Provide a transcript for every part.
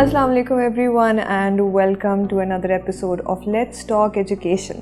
Assalamu alaikum everyone and welcome to another episode of Let's Talk Education.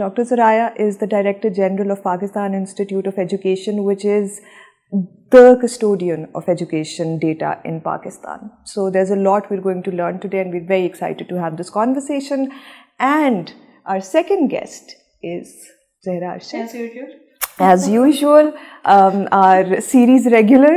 Dr. Suraya is the Director General of Pakistan Institute of Education, which is the custodian of education data in Pakistan. So there's a lot we're going to learn today and we're very excited to have this conversation. And our second guest is Zahra Arshad. As usual, our series regular.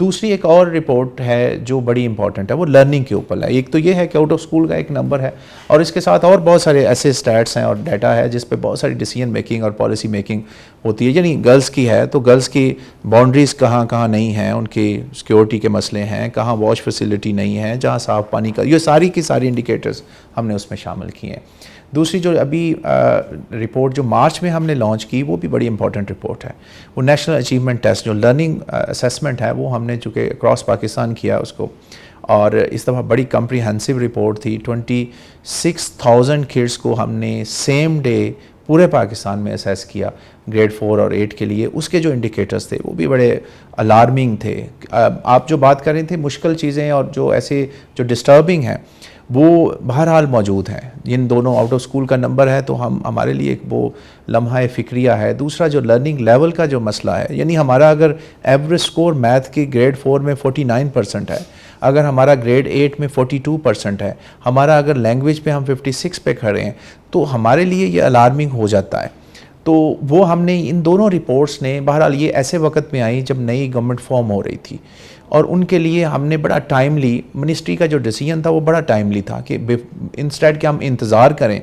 دوسری ایک اور report ہے جو بڑی important ہے، وہ learning کے اوپر ہے. ایک تو یہ ہے کہ آؤٹ آف اسکول کا ایک نمبر ہے، اور اس کے ساتھ اور بہت سارے ایسے اسٹیٹس ہیں اور ڈیٹا ہے جس پہ بہت ساری ڈیسیجن میکنگ اور پالیسی میکنگ ہوتی ہے. یعنی گرلس کی ہے تو گرلس کی باؤنڈریز کہاں کہاں نہیں ہیں، ان کی سیکیورٹی کے مسئلے ہیں، کہاں واش فیسلٹی نہیں ہے، جہاں صاف پانی کا، یہ ساری کی ساری انڈیکیٹرز ہم نے اس میں شامل کیے ہیں. دوسری جو ابھی رپورٹ جو مارچ میں ہم نے لانچ کی، وہ بھی بڑی امپورٹنٹ رپورٹ ہے. وہ نیشنل اچیومنٹ ٹیسٹ جو لرننگ اسیسمنٹ ہے، وہ ہم نے چونکہ اکراس پاکستان کیا اس کو، اور اس دفعہ بڑی کمپریہنسو رپورٹ تھی. 26,000 کڈس کو ہم نے سیم ڈے پورے پاکستان میں اسیس کیا گریڈ 4 اور 8 کے لیے. اس کے جو انڈیکیٹرز تھے وہ بھی بڑے الارمنگ تھے. آپ جو بات کر رہے تھے مشکل چیزیں اور جو ایسے جو ڈسٹربنگ ہیں وہ بہرحال موجود ہیں. ان دونوں آؤٹ آف اسکول کا نمبر ہے تو ہمارے لیے ایک وہ لمحہ فکریہ ہے. دوسرا جو لرننگ لیول کا جو مسئلہ ہے، یعنی ہمارا اگر ایوریج سکور میتھ کی گریڈ 4 میں 49% ہے، اگر ہمارا گریڈ 8 میں 42% ہے، ہمارا اگر لینگویج پہ ہم 56 پہ کھڑے ہیں، تو ہمارے لیے یہ الارمنگ ہو جاتا ہے. تو وہ ہم نے ان دونوں رپورٹس نے، بہرحال یہ ایسے وقت میں آئی جب نئی گورنمنٹ فارم ہو رہی تھی، اور ان کے لیے ہم نے بڑا ٹائملی، منسٹری کا جو ڈیسیجن تھا وہ بڑا ٹائملی تھا کہ انسٹیڈ کہ ہم انتظار کریں،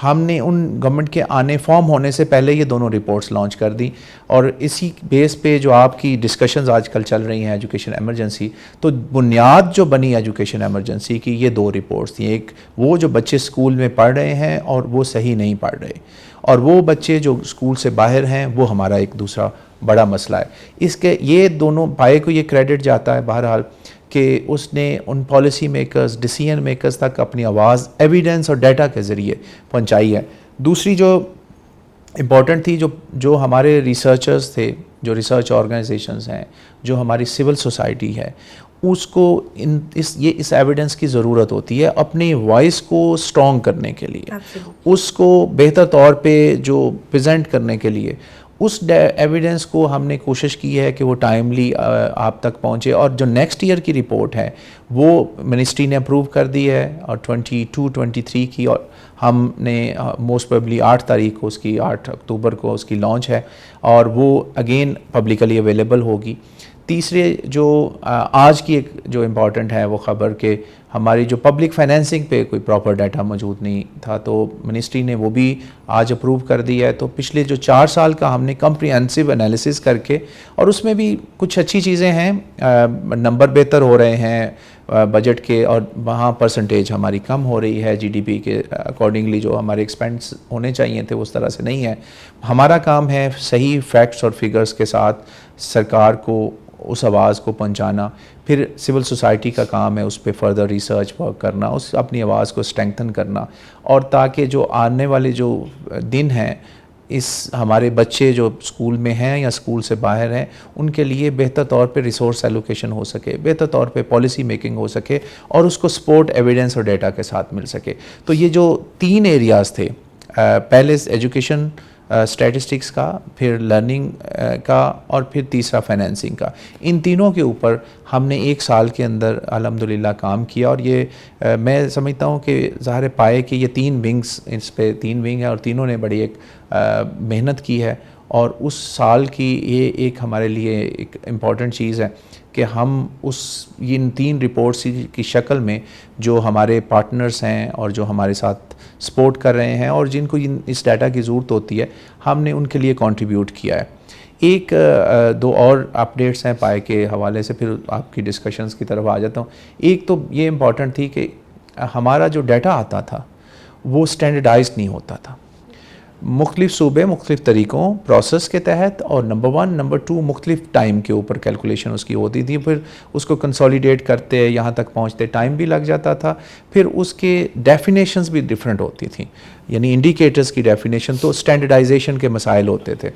ہم نے ان گورنمنٹ کے آنے فارم ہونے سے پہلے یہ دونوں رپورٹس لانچ کر دیں. اور اسی بیس پہ جو آپ کی ڈسکشنز آج کل چل رہی ہیں ایجوکیشن ایمرجنسی، تو بنیاد جو بنی ایجوکیشن ایمرجنسی کی یہ دو رپورٹس تھیں. ایک وہ جو بچے اسکول میں پڑھ رہے ہیں اور وہ صحیح نہیں پڑھ رہے، اور وہ بچے جو اسکول سے باہر ہیں، وہ ہمارا ایک دوسرا بڑا مسئلہ ہے. اس کے یہ دونوں پائے کو یہ کریڈٹ جاتا ہے بہرحال کہ اس نے in policy makers, decision makers تک اپنی آواز ایویڈنس اور ڈیٹا کے ذریعے پہنچائی ہے. دوسری جو امپورٹنٹ تھی، جو ہمارے ریسرچرز تھے، جو ریسرچ آرگنائزیشنز ہیں، جو ہماری سول سوسائٹی ہے، اس کو اس ایویڈنس کی ضرورت ہوتی ہے اپنی وائس کو سٹرونگ کرنے کے لیے، اس کو بہتر طور پہ جو پریزنٹ کرنے کے لیے. اس ایویڈنس کو ہم نے کوشش کی ہے کہ وہ ٹائملی آپ تک پہنچے. اور جو نیکسٹ ایئر کی رپورٹ ہے وہ منسٹری نے اپروو کر دی ہے، اور 22-23 کی، اور ہم نے موسٹ پروبیبلی 8 تاریخ کو اس کی، 8 اکتوبر کو اس کی لانچ ہے، اور وہ اگین پبلکلی اویلیبل ہوگی. تیسرے جو آج کی ایک جو امپورٹنٹ ہے وہ خبر کہ ہماری جو پبلک فائنینسنگ پہ کوئی پراپر ڈیٹا موجود نہیں تھا، تو منسٹری نے وہ بھی آج اپروو کر دیا ہے. تو پچھلے جو 4 سال کا ہم نے کمپریہنسو انالیسس کر کے، اور اس میں بھی کچھ اچھی چیزیں ہیں، نمبر بہتر ہو رہے ہیں بجٹ کے، اور وہاں پرسنٹیج ہماری کم ہو رہی ہے جی ڈی پی کے اکارڈنگلی. جو ہمارے ایکسپینس ہونے چاہیے تھے اس طرح سے نہیں ہے. ہمارا کام ہے صحیح فیکٹس اور فگرز کے ساتھ سرکار کو اس آواز کو پہنچانا. پھر سول سوسائٹی کا کام ہے اس پہ فردر ریسرچ ورک کرنا، اس اپنی آواز کو اسٹرینگتھن کرنا، اور تاکہ جو آنے والے جو دن ہیں، اس ہمارے بچے جو اسکول میں ہیں یا اسکول سے باہر ہیں، ان کے لیے بہتر طور پہ ریسورس ایلوکیشن ہو سکے، بہتر طور پہ پالیسی میکنگ ہو سکے، اور اس کو سپورٹ ایویڈنس اور ڈیٹا کے ساتھ مل سکے. تو یہ جو 3 ایریاز تھے، پہلے ایجوکیشن اسٹیٹسٹکس کا، پھر لرننگ کا، اور پھر تیسرا فائنینسنگ کا، ان تینوں کے اوپر ہم نے 1 سال کے اندر الحمدللہ کام کیا. اور یہ میں سمجھتا ہوں کہ ظاہر پائے کہ یہ 3 ونگز، اس پہ 3 ونگ ہیں، اور تینوں نے بڑی ایک محنت کی ہے. اور اس سال کی یہ ایک ہمارے لیے ایک امپورٹنٹ چیز ہے کہ ہم ان 3 رپورٹس کی شکل میں جو ہمارے پارٹنرز ہیں اور جو ہمارے ساتھ سپورٹ کر رہے ہیں اور جن کو اس ڈیٹا کی ضرورت ہوتی ہے، ہم نے ان کے لیے کنٹریبیوٹ کیا ہے. ایک 2 اور اپڈیٹس ہیں پائے کے حوالے سے، پھر آپ کی ڈسکشنز کی طرف آ جاتا ہوں. ایک تو یہ امپورٹنٹ تھی کہ ہمارا جو ڈیٹا آتا تھا وہ سٹینڈرڈائزڈ نہیں ہوتا تھا. مختلف صوبے مختلف طریقوں پروسیس کے تحت، اور نمبر 1 نمبر 2 مختلف ٹائم کے اوپر کیلکولیشن اس کی ہوتی تھی. پھر اس کو کنسولیڈیٹ کرتے یہاں تک پہنچتے ٹائم بھی لگ جاتا تھا. پھر اس کے ڈیفینیشنز بھی ڈیفرنٹ ہوتی تھیں، یعنی انڈیکیٹرز کی ڈیفینیشن، تو اسٹینڈرڈائزیشن کے مسائل ہوتے تھے.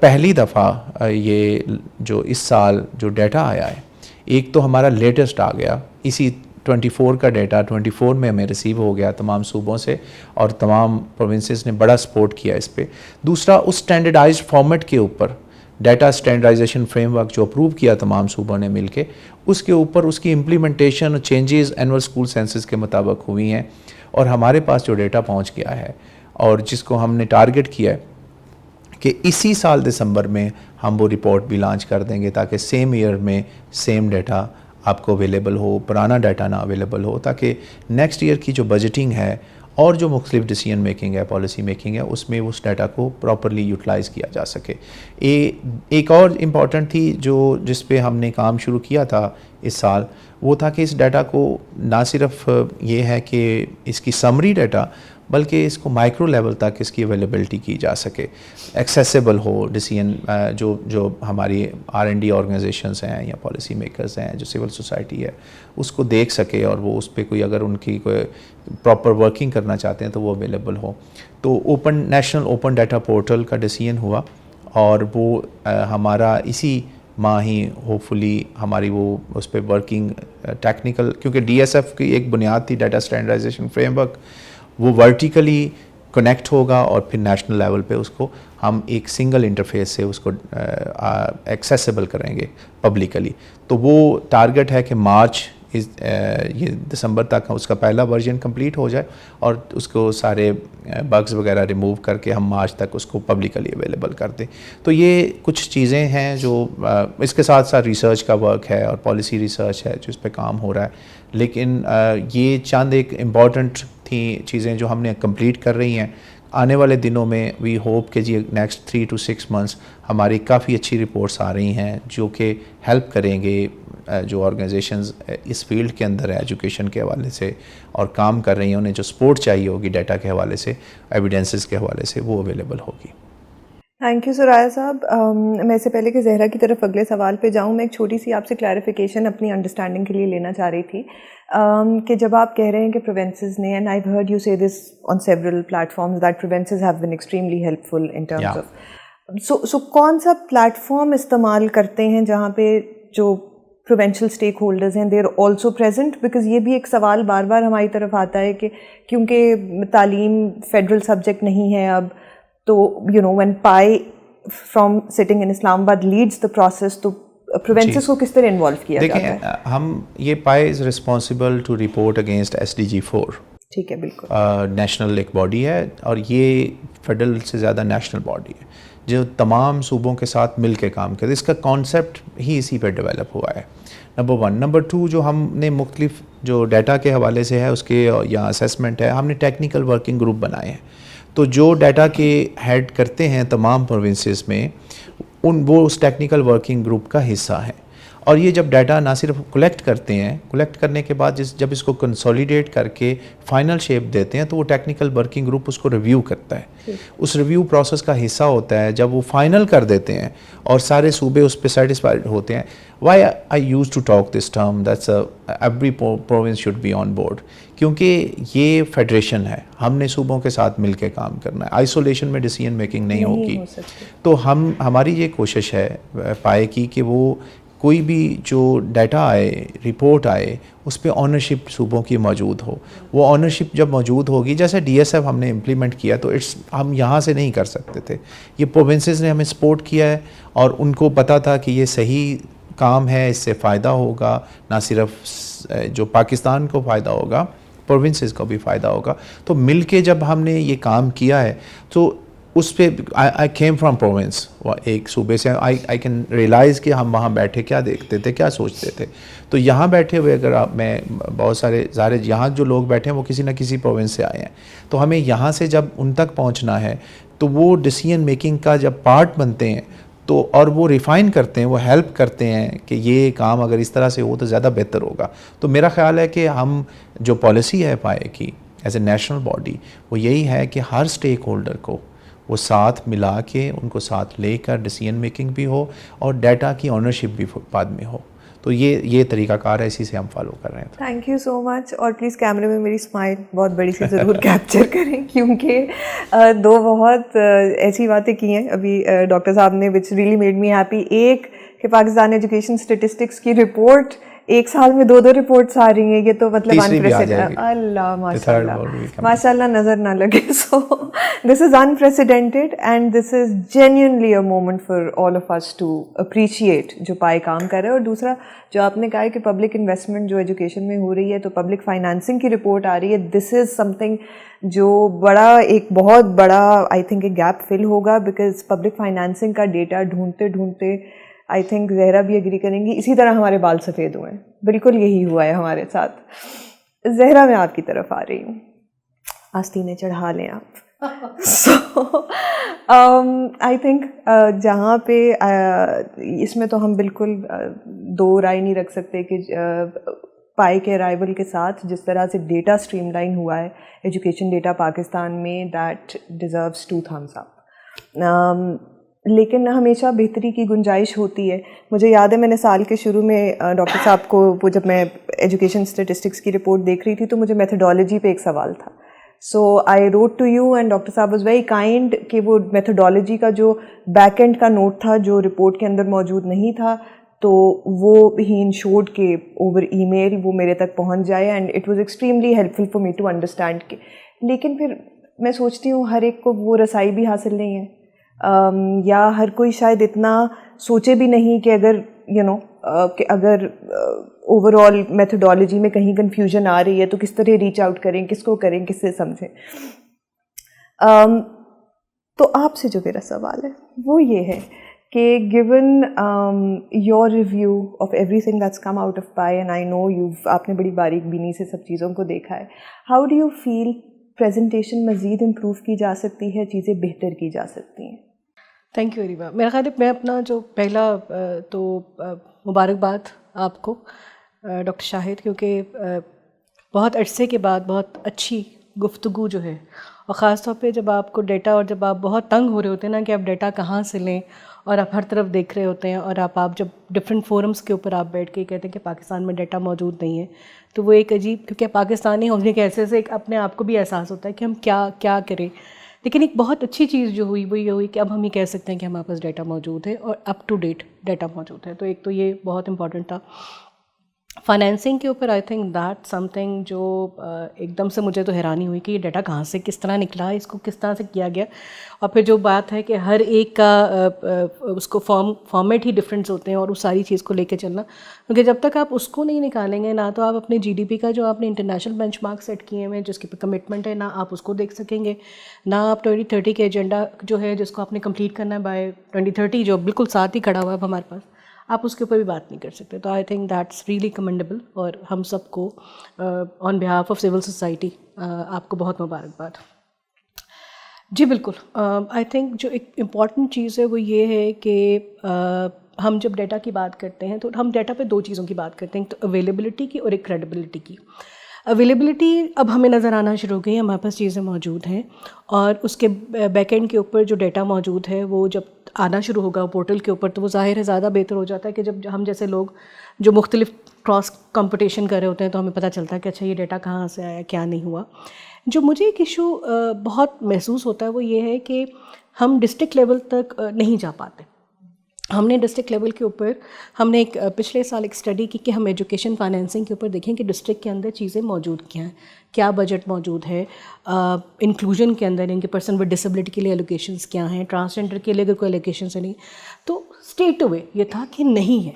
پہلی دفعہ یہ جو اس سال جو ڈیٹا آیا ہے، ایک تو ہمارا لیٹسٹ آ گیا، اسی 24 کا ڈیٹا 24 میں ہمیں ریسیو ہو گیا تمام صوبوں سے، اور تمام پروونسز نے بڑا سپورٹ کیا اس پہ. دوسرا، اس سٹینڈرڈائزڈ فارمیٹ کے اوپر ڈیٹا سٹینڈرڈائزیشن فریم ورک جو اپروو کیا تمام صوبوں نے مل کے، اس کے اوپر اس کی امپلیمنٹیشن اور چینجز اینول اسکول سینسس کے مطابق ہوئی ہیں. اور ہمارے پاس جو ڈیٹا پہنچ گیا ہے، اور جس کو ہم نے ٹارگٹ کیا ہے کہ اسی سال دسمبر میں ہم وہ رپورٹ بھی لانچ کر دیں گے تاکہ سیم ایئر میں سیم ڈیٹا آپ کو اویلیبل ہو, پرانا ڈیٹا نہ اویلیبل ہو, تاکہ نیکسٹ ایئر کی جو بجٹنگ ہے اور جو مختلف ڈیسیجن میکنگ ہے, پالیسی میکنگ ہے, اس میں اس ڈیٹا کو پراپرلی یوٹیلائز کیا جا سکے. ایک اور امپورٹنٹ تھی جس پہ ہم نے کام شروع کیا تھا اس سال, وہ تھا کہ اس ڈیٹا کو نہ صرف یہ ہے کہ اس کی سمری ڈیٹا, بلکہ اس کو مائکرو لیول تک اس کی اویلیبلٹی کی جا سکے, ایکسیسیبل ہو ڈیسیجن جو ہماری R&D آرگنائزیشنز ہیں یا پالیسی میکرز ہیں, جو سول سوسائٹی ہے, اس کو دیکھ سکے اور وہ اس پہ کوئی اگر ان کی کوئی پراپر ورکنگ کرنا چاہتے ہیں تو وہ اویلیبل ہو. تو نیشنل اوپن ڈیٹا پورٹل کا ڈیسیجن ہوا اور وہ ہمارا اسی ماہ ہی ہوپ فلی ہماری وہ اس پہ ورکنگ ٹیکنیکل, کیونکہ DSF کی ایک بنیاد تھی ڈیٹا اسٹینڈرڈائزیشن فریم ورک, وہ ورٹیکلی کنیکٹ ہوگا اور پھر نیشنل لیول پہ اس کو ہم ایک سنگل انٹرفیس سے اس کو ایکسیسیبل کریں گے پبلکلی. تو وہ ٹارگٹ ہے کہ مارچ یہ دسمبر تک اس کا پہلا ورژن کمپلیٹ ہو جائے اور اس کو سارے بگز وغیرہ ریموو کر کے ہم مارچ تک اس کو پبلکلی اویلیبل کر دیں. تو یہ کچھ چیزیں ہیں جو اس کے ساتھ ساتھ ریسرچ کا ورک ہے اور پالیسی ریسرچ ہے جو اس پہ کام ہو رہا ہے, لیکن یہ چند ایک امپورٹنٹ تھیں چیزیں جو ہم نے کمپلیٹ کر رہی ہیں. آنے والے دنوں میں وی ہوپ کہ جی نیکسٹ 3 to 6 months ہماری کافی اچھی رپورٹس آ رہی ہیں جو کہ ہیلپ کریں گے جو آرگنائزیشنز اس فیلڈ کے اندر ہے ایجوکیشن کے حوالے سے اور کام کر رہی ہیں, انہیں جو سپورٹ چاہیے ہوگی ڈیٹا کے حوالے سے, ایویڈنسز کے حوالے سے, وہ اویلیبل ہوگی. تھینک یو سرایا صاحب. میں اس سے پہلے کہ زہرا کی طرف اگلے سوال پہ جاؤں, میں ایک چھوٹی سی آپ سے کلیریفیکیشن اپنی انڈرسٹینڈنگ کے لیے لینا چاہ رہی تھی کہ جب آپ کہہ رہے ہیں کہ پروینسز نے, and I heard you say this on several platforms that provinces have been extremely helpful in terms of, so کون سا پلیٹ فارم استعمال کرتے ہیں جہاں پہ جو پروونشل اسٹیک ہولڈرز ہیں they are also present? Because یہ بھی ایک سوال بار بار ہماری طرف آتا ہے کہ کیونکہ تعلیم فیڈرل سبجیکٹ نہیں ہے اب, تو when PIE from sitting in Islamabad leads the process, تو پروونسز کو کس طرح انوالو کیا جاتا ہے؟ دیکھیں, ہم یہ PIE is responsible to report against SDG 4. ٹھیک ہے, بالکل نیشنل ایک باڈی ہے اور یہ فیڈرل سے زیادہ نیشنل باڈی ہے جو تمام صوبوں کے ساتھ مل کے کام کرتے. اس کا کانسیپٹ ہی اسی پہ ڈیولپ ہوا ہے, نمبر 1. نمبر 2, جو ہم نے مختلف جو ڈیٹا کے حوالے سے ہے اس کے یا اسیسمنٹ ہے, ہم نے ٹیکنیکل ورکنگ گروپ بنائے ہیں. تو جو ڈیٹا کے ہیڈ کرتے ہیں تمام پروونسز میں, وہ اس ٹیکنیکل ورکنگ گروپ کا حصہ ہیں. اور یہ جب ڈیٹا نہ صرف کلیکٹ کرتے ہیں, کلیکٹ کرنے کے بعد جب اس کو کنسولیڈیٹ کر کے فائنل شیپ دیتے ہیں تو وہ ٹیکنیکل ورکنگ گروپ اس کو ریویو کرتا ہے. اس ریویو پروسیس کا حصہ ہوتا ہے جب وہ فائنل کر دیتے ہیں اور سارے صوبے اس پہ سیٹسفائڈ ہوتے ہیں. Why I use to talk this term that's every province should be on board, کیونکہ یہ فیڈریشن ہے, ہم نے صوبوں کے ساتھ مل کے کام کرنا ہے, آئسولیشن میں ڈیسیجن میکنگ نہیں ہوگی. تو ہماری یہ کوشش ہے پائے کی کہ وہ کوئی بھی جو ڈیٹا آئے, رپورٹ آئے, اس پہ آنرشپ صوبوں کی موجود ہو. وہ آنرشپ جب موجود ہوگی, جیسے DSF ہم نے امپلیمنٹ کیا تو ہم یہاں سے نہیں کر سکتے تھے, یہ پروونسز نے ہمیں سپورٹ کیا ہے اور ان کو پتہ تھا کہ یہ صحیح کام ہے, اس سے فائدہ ہوگا, نہ صرف جو پاکستان کو فائدہ ہوگا, پروونسز کو بھی فائدہ ہوگا. تو مل کے جب ہم نے یہ کام کیا ہے تو اس پہ آئی کیم فرام پروونس, ایک صوبے سے, آئی کین ریئلائز کہ ہم وہاں بیٹھے کیا دیکھتے تھے, کیا سوچتے تھے. تو یہاں بیٹھے ہوئے اگر میں بہت سارے ظاہر یہاں جو لوگ بیٹھے ہیں وہ کسی نہ کسی پروونس سے آئے ہیں, تو ہمیں یہاں سے جب ان تک پہنچنا ہے تو وہ ڈیسیجن میکنگ کا جب پارٹ بنتے ہیں تو اور وہ ریفائن کرتے ہیں, وہ ہیلپ کرتے ہیں کہ یہ کام اگر اس طرح سے ہو تو زیادہ بہتر ہوگا. تو میرا خیال ہے کہ ہم جو پالیسی ہے پائے کی ایز اے نیشنل باڈی, وہ یہی ہے کہ ہر اسٹیک ہولڈر کو وہ ساتھ ملا کے ان کو ساتھ لے کر ڈیسیجن میکنگ بھی ہو اور ڈیٹا کی آنرشپ بھی بعد میں ہو. تو یہ طریقہ کار ہے, اسی سے ہم فالو کر رہے ہیں. تھینک یو سو مچ. اور پلیز کیمرے میں میری اسمائل بہت بڑی سی ضرور کیپچر کریں, کیونکہ دو بہت ایسی باتیں کی ہیں ابھی ڈاکٹر صاحب نے which really made me happy. ایک کہ پاکستان ایجوکیشن اسٹیٹسٹکس کی رپورٹ ایک سال میں 2 رپورٹس آ رہی ہیں, یہ تو مطلب unprecedented. اللہ ماشاءاللہ نظر نہ لگے. سو دس از unprecedented and this is genuinely a moment for all of us to appreciate جو پائے کام کر رہے ہیں. اور دوسرا جو آپ نے کہا ہے کہ پبلک انویسٹمنٹ جو ایجوکیشن میں ہو رہی ہے, تو پبلک فائنانسنگ کی رپورٹ آ رہی ہے, دس از سم تھنگ جو ایک بہت بڑا آئی تھنک ایک گیپ فل ہوگا, بیکاز پبلک فائنانسنگ کا ڈیٹا ڈھونڈتے آئی تھنک زہرا بھی ایگری کریں گی, اسی طرح ہمارے بال سفید ہوئے ہیں. بالکل یہی ہوا ہے ہمارے ساتھ. زہرا میں آپ کی طرف آ رہی ہوں, آستینیں چڑھا لیں آپ. سو آئی تھنک جہاں پہ اس میں تو ہم بالکل دو رائے نہیں رکھ سکتے کہ پائے کے ارائیول کے ساتھ جس طرح سے ڈیٹا اسٹریم لائن ہوا ہے ایجوکیشن ڈیٹا پاکستان میں, دیٹ ڈیزروز 2 thumbs up. لیکن ہمیشہ بہتری کی گنجائش ہوتی ہے. مجھے یاد ہے میں نے سال کے شروع میں ڈاکٹر صاحب کو جب میں ایجوکیشن اسٹیٹسٹکس کی رپورٹ دیکھ رہی تھی تو مجھے میتھڈالوجی پہ ایک سوال تھا. So I wrote to you and doctor صاحب واز ویری کائنڈ کہ وہ میتھڈالوجی کا جو بیک اینڈ کا نوٹ تھا جو رپورٹ کے اندر موجود نہیں تھا, تو وہ ہی انشورڈ کہ اوور ای میل وہ میرے تک پہنچ جائے, and it was extremely helpful for me to understand کہ. لیکن پھر میں سوچتی ہوں ہر ایک کو وہ رسائی بھی حاصل نہیں ہے, یا ہر کوئی شاید اتنا سوچے بھی نہیں کہ اگر کہ اگر اوور آل میتھڈالوجی میں کہیں کنفیوژن آ رہی ہے تو کس طرح ریچ آؤٹ کریں, کس کو کریں, کس سے سمجھیں. تو آپ سے جو میرا سوال ہے وہ یہ ہے کہ given your review of everything that's come out of PAI, and I know آپ نے بڑی باریک بینی سے سب چیزوں کو دیکھا ہے, how do you feel presentation مزید امپروو کی جا سکتی ہے, چیزیں بہتر کی جا سکتی ہیں؟ Thank you Areeba. میرا خیال ہے میں اپنا جو پہلا تو مبارکباد آپ کو ڈاکٹر شاہد, کیونکہ بہت عرصے کے بعد بہت اچھی گفتگو جو ہے, اور خاص طور پہ جب آپ کو ڈیٹا, اور جب آپ بہت تنگ ہو رہے ہوتے ہیں نا کہ آپ ڈیٹا کہاں سے لیں, اور آپ ہر طرف دیکھ رہے ہوتے ہیں, اور آپ جب ڈفرینٹ فورمز کے اوپر آپ بیٹھ کے کہتے ہیں کہ پاکستان میں ڈیٹا موجود نہیں ہے, تو وہ ایک عجیب, کیونکہ پاکستانی ہونے کے ایسے ایک اپنے آپ کو بھی احساس ہوتا ہے کہ ہم کیا کریں. لیکن ایک بہت اچھی چیز جو ہوئی وہ یہ ہوئی کہ اب ہم یہ کہہ سکتے ہیں کہ ہمارے پاس ڈیٹا موجود ہے اور اپ ٹو ڈیٹ ڈیٹا موجود ہے. تو ایک تو یہ بہت امپورٹنٹ تھا. فائنینسنگ کے اوپر I think that some thing جو ایک دم سے مجھے تو حیرانی ہوئی کہ یہ ڈیٹا کہاں سے کس طرح نکلا, اس کو کس طرح سے کیا گیا. اور پھر جو بات ہے کہ ہر ایک کا اس کو فارمیٹ ہی ڈفرینس ہوتے ہیں, اور اس ساری چیز کو لے کے چلنا, کیونکہ جب تک آپ اس کو نہیں نکالیں گے, نہ تو آپ اپنے جی ڈی پی کا جو آپ نے انٹرنیشنل بینچ مارک سیٹ کیے ہیں جس کے پہ کمٹمنٹ ہے, نہ آپ اس کو دیکھ سکیں گے, نہ آپ 2030 کے ایجنڈا جو ہے جس کو آپ نے کمپلیٹ کرنا ہے بائی 2030 جو بالکل ساتھ ہی کھڑا ہوا ہے اب ہمارے پاس, آپ اس کے اوپر بھی بات نہیں کر سکتے. تو I think that's really commendable, اور ہم سب کو آن بہاف آف سول سوسائٹی آپ کو بہت مبارکباد. جی بالکل, آئی تھنک جو ایک امپورٹنٹ چیز ہے وہ یہ ہے کہ ہم جب ڈیٹا کی بات کرتے ہیں تو ہم ڈیٹا پہ 2 چیزوں کی بات کرتے ہیں, ایک تو اویلیبلٹی کی اور ایک کریڈیبلٹی کی. اویلیبلٹی اب ہمیں نظر آنا شروع ہو گئی, ہمارے پاس چیزیں موجود ہیں, اور اس کے بیک اینڈ کے اوپر جو ڈیٹا موجود ہے وہ جب آنا شروع ہوگا پورٹل کے اوپر تو وہ ظاہر ہے زیادہ بہتر ہو جاتا ہے کہ جب ہم جیسے لوگ جو مختلف کراس کمپٹیشن کر رہے ہوتے ہیں تو ہمیں پتہ چلتا ہے کہ اچھا یہ ڈیٹا کہاں سے آیا, کیا نہیں ہوا. جو مجھے ایک ایشو بہت محسوس ہوتا ہے وہ یہ ہے کہ ہم ڈسٹرکٹ لیول تک نہیں جا پاتے. ہم نے ڈسٹرکٹ لیول کے اوپر ہم نے ایک پچھلے سال ایک اسٹڈی کی کہ ہم ایجوکیشن فائنینسنگ کے اوپر دیکھیں کہ ڈسٹرکٹ کے اندر چیزیں موجود کیا ہیں, کیا بجٹ موجود ہے, انکلوژن کے اندر ان کے پرسن ود ڈسیبلٹی کے لیے ایلوکیشنس کیا ہیں, ٹرانسجینڈر کے لیے اگر کوئی ایلوکیشنس نہیں, تو اسٹیٹ اوے یہ تھا کہ نہیں ہے,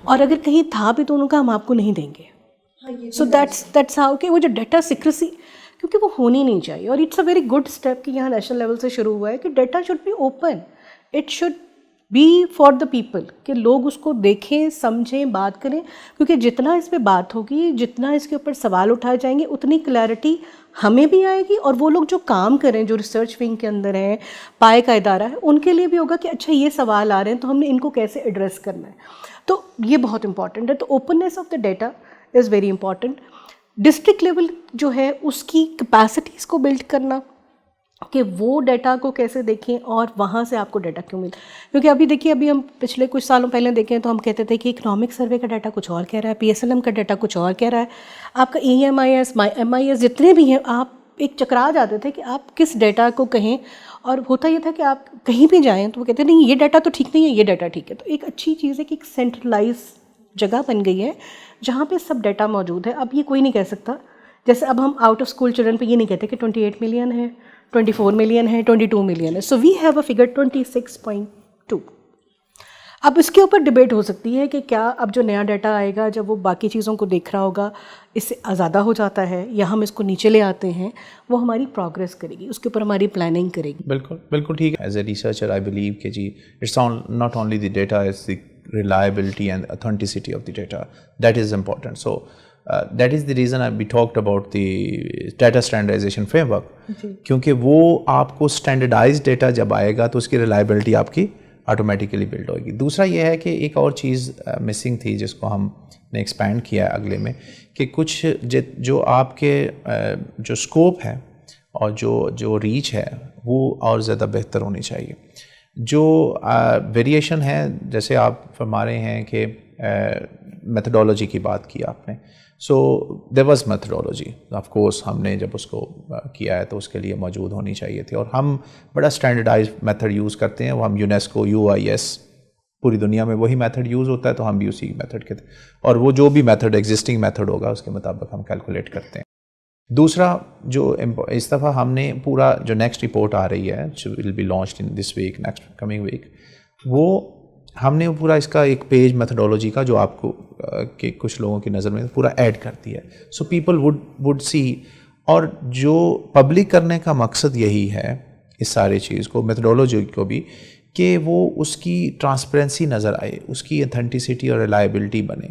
اور اگر کہیں تھا بھی تو ان کا ہم آپ کو نہیں دیں گے. سو دیٹس ہاؤ کہ وہ جو ڈیٹا سیکریسی کیونکہ وہ ہونی نہیں چاہیے, اور it's a very good step کہ یہاں نیشنل لیول سے شروع ہوا ہے کہ data should be open, it should be for the people, کہ لوگ اس کو دیکھیں, سمجھیں, بات کریں, کیونکہ جتنا اس پہ بات ہوگی, جتنا اس کے اوپر سوال اٹھائے جائیں گے, اتنی کلیئرٹی ہمیں بھی آئے گی, اور وہ لوگ جو کام کریں, جو ریسرچ ونگ کے اندر ہیں, پائے کا ادارہ ہے, ان کے لیے بھی ہوگا کہ اچھا یہ سوال آ رہے ہیں تو ہم نے ان کو کیسے ایڈریس کرنا ہے. تو یہ بہت امپورٹنٹ ہے. تو openness of the data is very important. District level جو ہے اس کی کیپیسٹیز کو بلڈ کرنا, کہ وہ ڈیٹا کو کیسے دیکھیں اور وہاں سے آپ کو ڈیٹا کیوں ملے. کیونکہ ابھی دیکھیے, ابھی ہم پچھلے کچھ سالوں پہلے دیکھیں تو ہم کہتے تھے کہ اکنامک سروے کا ڈیٹا کچھ اور کہہ رہا ہے, پی ایس ایل ایم کا ڈیٹا کچھ اور کہہ رہا ہے, آپ کا E M I S, M I S جتنے بھی ہیں, آپ ایک چکرا جاتے تھے کہ آپ کس ڈیٹا کو کہیں. اور ہوتا یہ تھا کہ آپ کہیں بھی جائیں تو وہ کہتے ہیں نہیں یہ ڈیٹا تو ٹھیک نہیں ہے, یہ ڈیٹا ٹھیک ہے. تو ایک اچھی چیز ہے کہ ایک سینٹرلائز جگہ بن گئی ہے جہاں پہ سب ڈیٹا موجود ہے. اب یہ کوئی نہیں کہہ سکتا, جیسے اب ہم آؤٹ آف اسکول چلڈرن پہ یہ نہیں کہتے کہ 28 ملین ہے, 24 ملین ہے, 22 ملین ہے. سو وی ہیو اے فگر 26.2. اب اس کے اوپر ڈبیٹ ہو سکتی ہے کہ کیا اب جو نیا ڈیٹا آئے گا جب وہ باقی چیزوں کو دیکھ رہا ہوگا اس سے زیادہ ہو جاتا ہے یا ہم اس کو نیچے لے آتے ہیں, وہ ہماری پروگرس کرے گی, اس کے اوپر ہماری پلاننگ کرے گی. بالکل بالکل ٹھیک ہے. As a researcher I believe کہ جی it's not only the data, it's the reliability and authenticity of the data that is important. So that is the reason we talked about the data standardization framework, کیونکہ وہ آپ کو standardized data جب آئے گا تو اس کی reliability آپ کی آٹومیٹیکلی بلڈ ہوئے گی. دوسرا یہ ہے کہ ایک اور چیز مسنگ تھی جس کو ہم نے ایکسپینڈ کیا ہے اگلے میں, کہ کچھ جو آپ کے جو اسکوپ ہے اور جو ریچ ہے وہ اور زیادہ بہتر ہونی چاہیے. جو ویریشن ہے, جیسے آپ فرما رہے ہیں کہ میتھڈولوجی کی بات کی آپ نے, so there was methodology of course, ہم نے جب اس کو کیا ہے تو اس کے لیے موجود ہونی چاہیے تھی, اور ہم بڑا اسٹینڈرڈائز میتھڈ یوز کرتے ہیں. وہ ہم یونیسکو UIS پوری دنیا میں وہی میتھڈ یوز ہوتا ہے, تو ہم بھی اسی میتھڈ کے تھے, اور وہ جو بھی میتھڈ ایگزسٹنگ میتھڈ ہوگا اس کے مطابق ہم کیلکولیٹ کرتے ہیں. دوسرا جو اس دفعہ ہم نے پورا جو نیکسٹ رپورٹ آ رہی ہے will be launched in this week, next coming week, وہ ہم نے پورا اس کا ایک پیج میتھڈولوجی کا جو آپ کو کہ کچھ لوگوں کی نظر میں پورا ایڈ کر دیا ہے. سو پیپل وڈ سی, اور جو پبلک کرنے کا مقصد یہی ہے اس سارے چیز کو, میتھڈولوجی کو بھی, کہ وہ اس کی ٹرانسپیرنسی نظر آئے, اس کی اتھینٹسٹی اور ریلائبلٹی بنے,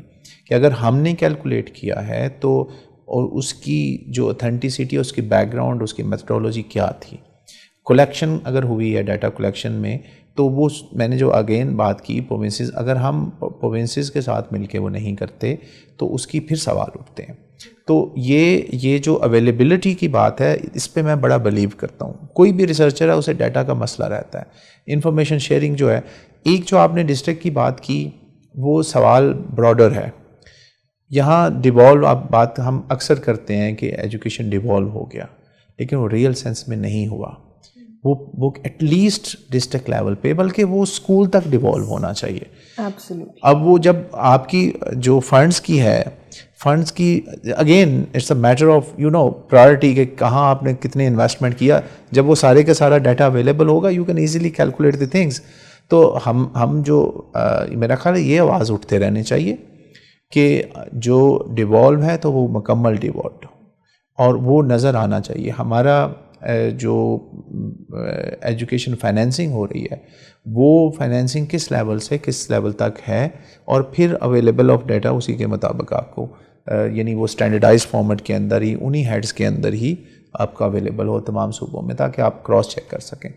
کہ اگر ہم نے کیلکولیٹ کیا ہے تو, اور اس کی جو اتھینٹسٹی, اس کی بیک گراؤنڈ, اس کی میتھڈولوجی کیا تھی. کلیکشن اگر ہوئی ہے ڈیٹا کلیکشن میں, تو وہ میں نے جو اگین بات کی پروونسز, اگر ہم پروونسز کے ساتھ مل کے وہ نہیں کرتے تو اس کی پھر سوال اٹھتے ہیں. تو یہ جو اویلیبلٹی کی بات ہے, اس پہ میں بڑا بلیو کرتا ہوں. کوئی بھی ریسرچر ہے اسے ڈیٹا کا مسئلہ رہتا ہے, انفارمیشن شیئرنگ جو ہے. ایک جو آپ نے ڈسٹرکٹ کی بات کی وہ سوال براڈر ہے. یہاں ڈیوالو آپ بات ہم اکثر کرتے ہیں کہ ایجوکیشن ڈیوالو ہو گیا, لیکن وہ ریئل سینس میں نہیں ہوا. وہ ایٹ لیسٹ ڈسٹرکٹ لیول پہ, بلکہ وہ اسکول تک ڈیوالو ہونا چاہیے. اب وہ جب آپ کی جو فنڈس کی ہے, فنڈس کی again it's a matter of priority, کہ کہاں آپ نے کتنے انویسٹمنٹ کیا. جب وہ سارے کا سارا ڈیٹا اویلیبل ہوگا, you can easily calculate the things. تو ہم جو میرا خیال ہے یہ آواز اٹھتے رہنے چاہیے کہ جو ڈیوالو ہے تو وہ مکمل ڈیوالو, اور وہ نظر آنا چاہیے. ہمارا جو ایجوکیشن فائنینسنگ ہو رہی ہے, وہ فائنینسنگ کس لیول سے کس لیول تک ہے, اور پھر اویلیبل آف ڈیٹا اسی کے مطابق آپ کو, یعنی وہ اسٹینڈرڈائز فارمیٹ کے اندر ہی, انہی ہیڈز کے اندر ہی آپ کا اویلیبل ہو تمام صوبوں میں, تاکہ آپ کراس چیک کر سکیں.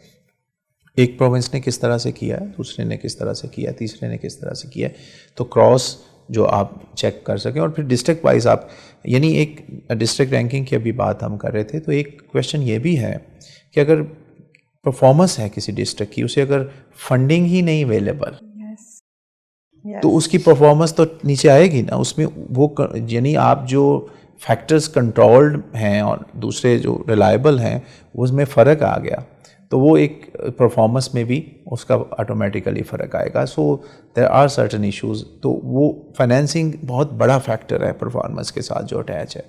ایک پروونس نے کس طرح سے کیا ہے, دوسرے نے کس طرح سے کیا ہے, تیسرے نے کس طرح سے کیا ہے, تو کراس جو آپ چیک کر سکیں. اور پھر ڈسٹرکٹ وائز آپ, یعنی ایک ڈسٹرکٹ رینکنگ کی ابھی بات ہم کر رہے تھے, تو ایک کویشچن یہ بھی ہے کہ اگر پرفارمنس ہے کسی ڈسٹرکٹ کی, اسے اگر فنڈنگ ہی نہیں اویلیبل, تو اس کی پرفارمنس تو نیچے آئے گی نا. اس میں وہ یعنی آپ جو فیکٹرز کنٹرولڈ ہیں اور دوسرے جو ریلائبل ہیں, اس میں فرق آ گیا, تو وہ ایک پرفارمنس میں بھی اس کا آٹومیٹیکلی فرق آئے گا. سو دیر آر سرٹن ایشوز. تو وہ فائنینسنگ بہت بڑا فیکٹر ہے پرفارمنس کے ساتھ جو اٹیچ ہے.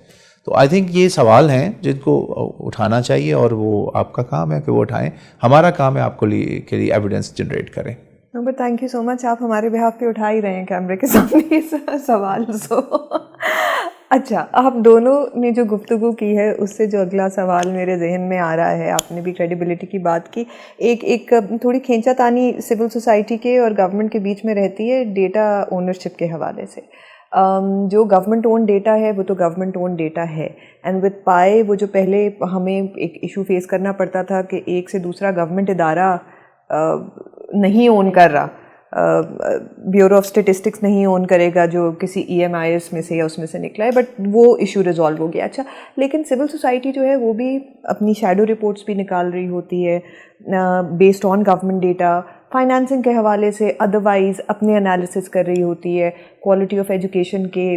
تو آئی تھنک یہ سوال ہیں جن کو اٹھانا چاہیے, اور وہ آپ کا کام ہے کہ وہ اٹھائیں. ہمارا کام ہے آپ کو کے لیے ایویڈنس جنریٹ کریں. بٹ تھینک یو سو مچ, آپ ہمارے بہاف پہ اٹھا ہی رہے ہیں کیمرے کے سامنے سوال. اچھا, آپ دونوں نے جو گفتگو کی ہے اس سے جو اگلا سوال میرے ذہن میں آ رہا ہے, آپ نے بھی کریڈیبلٹی کی بات کی, ایک تھوڑی کھینچا تانی سول سوسائٹی کے اور گورنمنٹ کے بیچ میں رہتی ہے ڈیٹا اونرشپ کے حوالے سے. جو گورنمنٹ اون ڈیٹا ہے وہ تو گورنمنٹ اون ڈیٹا ہے, اینڈ وتھ پائے وہ جو پہلے ہمیں ایک ایشو فیس کرنا پڑتا تھا کہ ایک سے دوسرا گورنمنٹ ادارہ نہیں اون کر رہا, بیورو آف اسٹیٹسٹکس نہیں اون کرے گا جو کسی EMIS میں سے یا اس میں سے نکلا ہے, بٹ وہ ایشو ریزالو ہو گیا. اچھا, لیکن سول سوسائٹی جو ہے وہ بھی اپنی شیڈو رپورٹس بھی نکال رہی ہوتی ہے based on government data, financing کے حوالے سے ادروائز اپنے انالیسس کر رہی ہوتی ہے, کوالٹی آف ایجوکیشن کے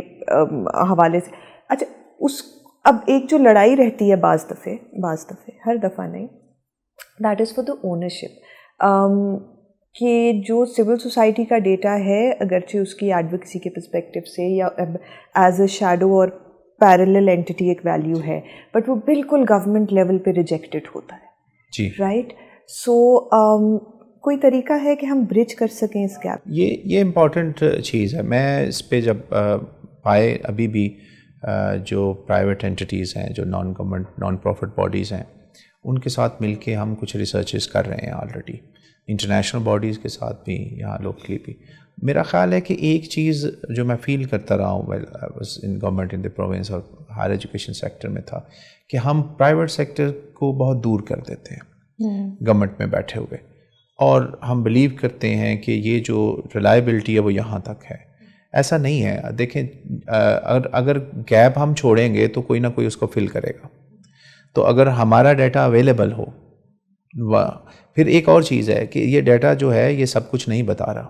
حوالے سے. اچھا, اب ایک جو لڑائی رہتی ہے بعض دفعے ہر دفعہ نہیں, that is for the ownership. کہ جو سول سوسائٹی کا ڈیٹا ہے اگرچہ اس کی ایڈوکیسی کے پرسپیکٹو سے یا ایز اے شیڈو اور پیرلل اینٹی ایک ویلیو ہے، بٹ وہ بالکل گورنمنٹ لیول پہ ریجیکٹڈ ہوتا ہے. جی رائٹ. سو کوئی طریقہ ہے کہ ہم برج کر سکیں اس گیپ؟ یہ امپورٹنٹ چیز ہے. میں اس پہ جب پائے ابھی بھی جو پرائیویٹ انٹیٹیز ہیں، جو non government non profit bodies ہیں، ان کے ساتھ مل کے ہم کچھ ریسرچز کر رہے ہیں آلریڈی، انٹرنیشنل باڈیز کے ساتھ بھی، یہاں لوکلی بھی. میرا خیال ہے کہ ایک چیز جو میں فیل کرتا رہا ہوں ان گورنمنٹ ان دی پروونس اور ہائر ایجوکیشن سیکٹر میں تھا کہ ہم پرائیویٹ سیکٹر کو بہت دور کر دیتے ہیں گورنمنٹ میں بیٹھے ہوئے، اور ہم بلیو کرتے ہیں کہ یہ جو ریلائبلٹی ہے وہ یہاں تک ہے. ایسا نہیں ہے. دیکھیں اگر گیپ ہم چھوڑیں گے تو کوئی نہ کوئی اس کو فل کرے گا. تو اگر ہمارا ڈیٹا اویلیبل ہو، پھر ایک اور چیز ہے کہ یہ ڈیٹا جو ہے یہ سب کچھ نہیں بتا رہا.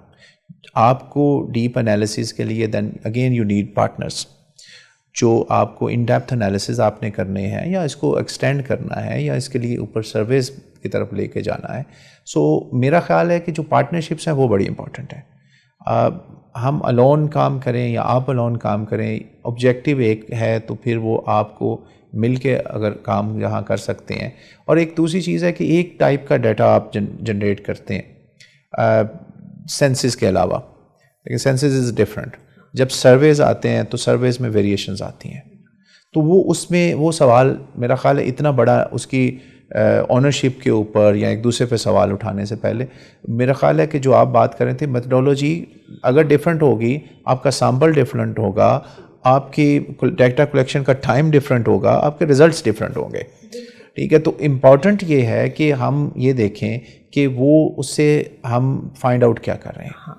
آپ کو ڈیپ انالیسس کے لیے then again you need partners, جو آپ کو ان ڈیپتھ انالیسز آپ نے کرنے ہیں، یا اس کو ایکسٹینڈ کرنا ہے، یا اس کے لیے اوپر سروس کی طرف لے کے جانا ہے. سو میرا خیال ہے کہ جو پارٹنرشپس ہیں وہ بڑی امپورٹنٹ ہیں. ہم الون کام کریں یا آپ الون کام کریں، آبجیکٹیو ایک ہے تو پھر وہ آپ کو مل کے اگر کام یہاں کر سکتے ہیں. اور ایک دوسری چیز ہے کہ ایک ٹائپ کا ڈیٹا آپ جنریٹ کرتے ہیں سینسز کے علاوہ، لیکن سینسز از ڈفرینٹ. جب سرویز آتے ہیں تو سرویز میں ویریشنز آتی ہیں، تو وہ اس میں وہ سوال میرا خیال ہے اتنا بڑا اس کی اونرشپ کے اوپر یا ایک دوسرے پہ سوال اٹھانے سے پہلے میرا خیال ہے کہ جو آپ بات کر رہے تھے میتھڈولوجی اگر ڈفرینٹ ہوگی، آپ کا سیمپل ڈفرینٹ ہوگا، آپ کی ڈیٹا کلیکشن کا ٹائم ڈفرینٹ ہوگا، آپ کے ریزلٹس ڈفرینٹ ہوں گے. ٹھیک ہے. تو امپورٹنٹ یہ ہے کہ ہم یہ دیکھیں کہ وہ اس سے ہم فائنڈ آؤٹ کیا کر رہے ہیں،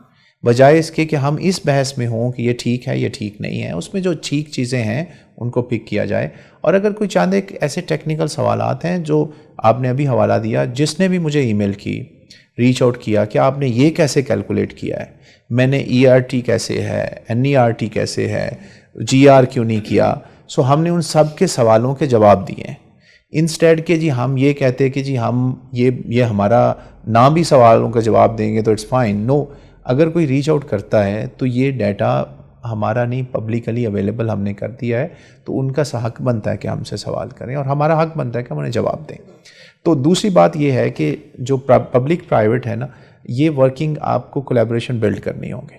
بجائے اس کے کہ ہم اس بحث میں ہوں کہ یہ ٹھیک ہے یہ ٹھیک نہیں ہے. اس میں جو ٹھیک چیزیں ہیں ان کو پک کیا جائے. اور اگر کوئی چاند ایک ایسے ٹیکنیکل سوالات ہیں جو آپ نے ابھی حوالہ دیا، جس نے بھی مجھے ای میل کی، ریچ آؤٹ کیا کہ آپ نے یہ کیسے کیلکولیٹ کیا ہے، میں نے ای آر ٹی کیسے ہے، این ای آر ٹی کیسے ہے، جی آر کیوں نہیں کیا. سو ہم نے ان سب کے سوالوں کے جواب دیے ہیں، انسٹیڈ کہ جی ہم یہ کہتے کہ جی ہم یہ ہمارا نہ بھی سوالوں کا جواب دیں گے تو اٹس فائن. نو، اگر کوئی ریچ آؤٹ کرتا ہے تو یہ ڈیٹا ہمارا نہیں، پبلکلی اویلیبل ہم نے کر دیا ہے، تو ان کا حق بنتا ہے کہ ہم سے سوال کریں، اور ہمارا حق بنتا ہے کہ ہم انہیں جواب دیں. تو دوسری بات یہ ہے کہ جو پبلک پرائیویٹ ہے نا، یہ ورکنگ آپ کو کولیبریشن بلڈ کرنی ہوں گی.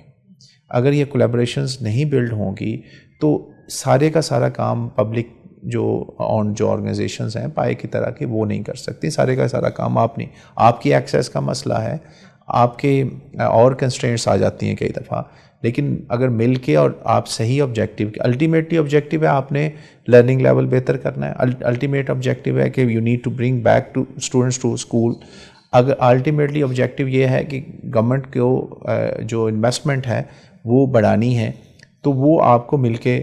اگر یہ کولیبریشنز نہیں بلڈ ہوں گی تو سارے کا سارا کام پبلک جو آرگنائزیشنز ہیں پائے کی طرح کی وہ نہیں کر سکتی. سارے کا سارا کام آپ نہیں، آپ کی ایکسیس کا مسئلہ ہے، آپ کے اور کنسٹرینٹس آ جاتی ہیں کئی دفعہ. لیکن اگر مل کے اور آپ صحیح آبجیکٹیو، الٹیمیٹلی آبجیکٹیو ہے آپ نے لرننگ لیول بہتر کرنا ہے، الٹیمیٹ آبجیکٹیو ہے کہ you need to bring back to students to school. اگر الٹیمیٹلی آبجیکٹیو یہ ہے کہ گورنمنٹ کو جو انویسٹمنٹ ہے وہ بڑھانی ہے، تو وہ آپ کو مل کے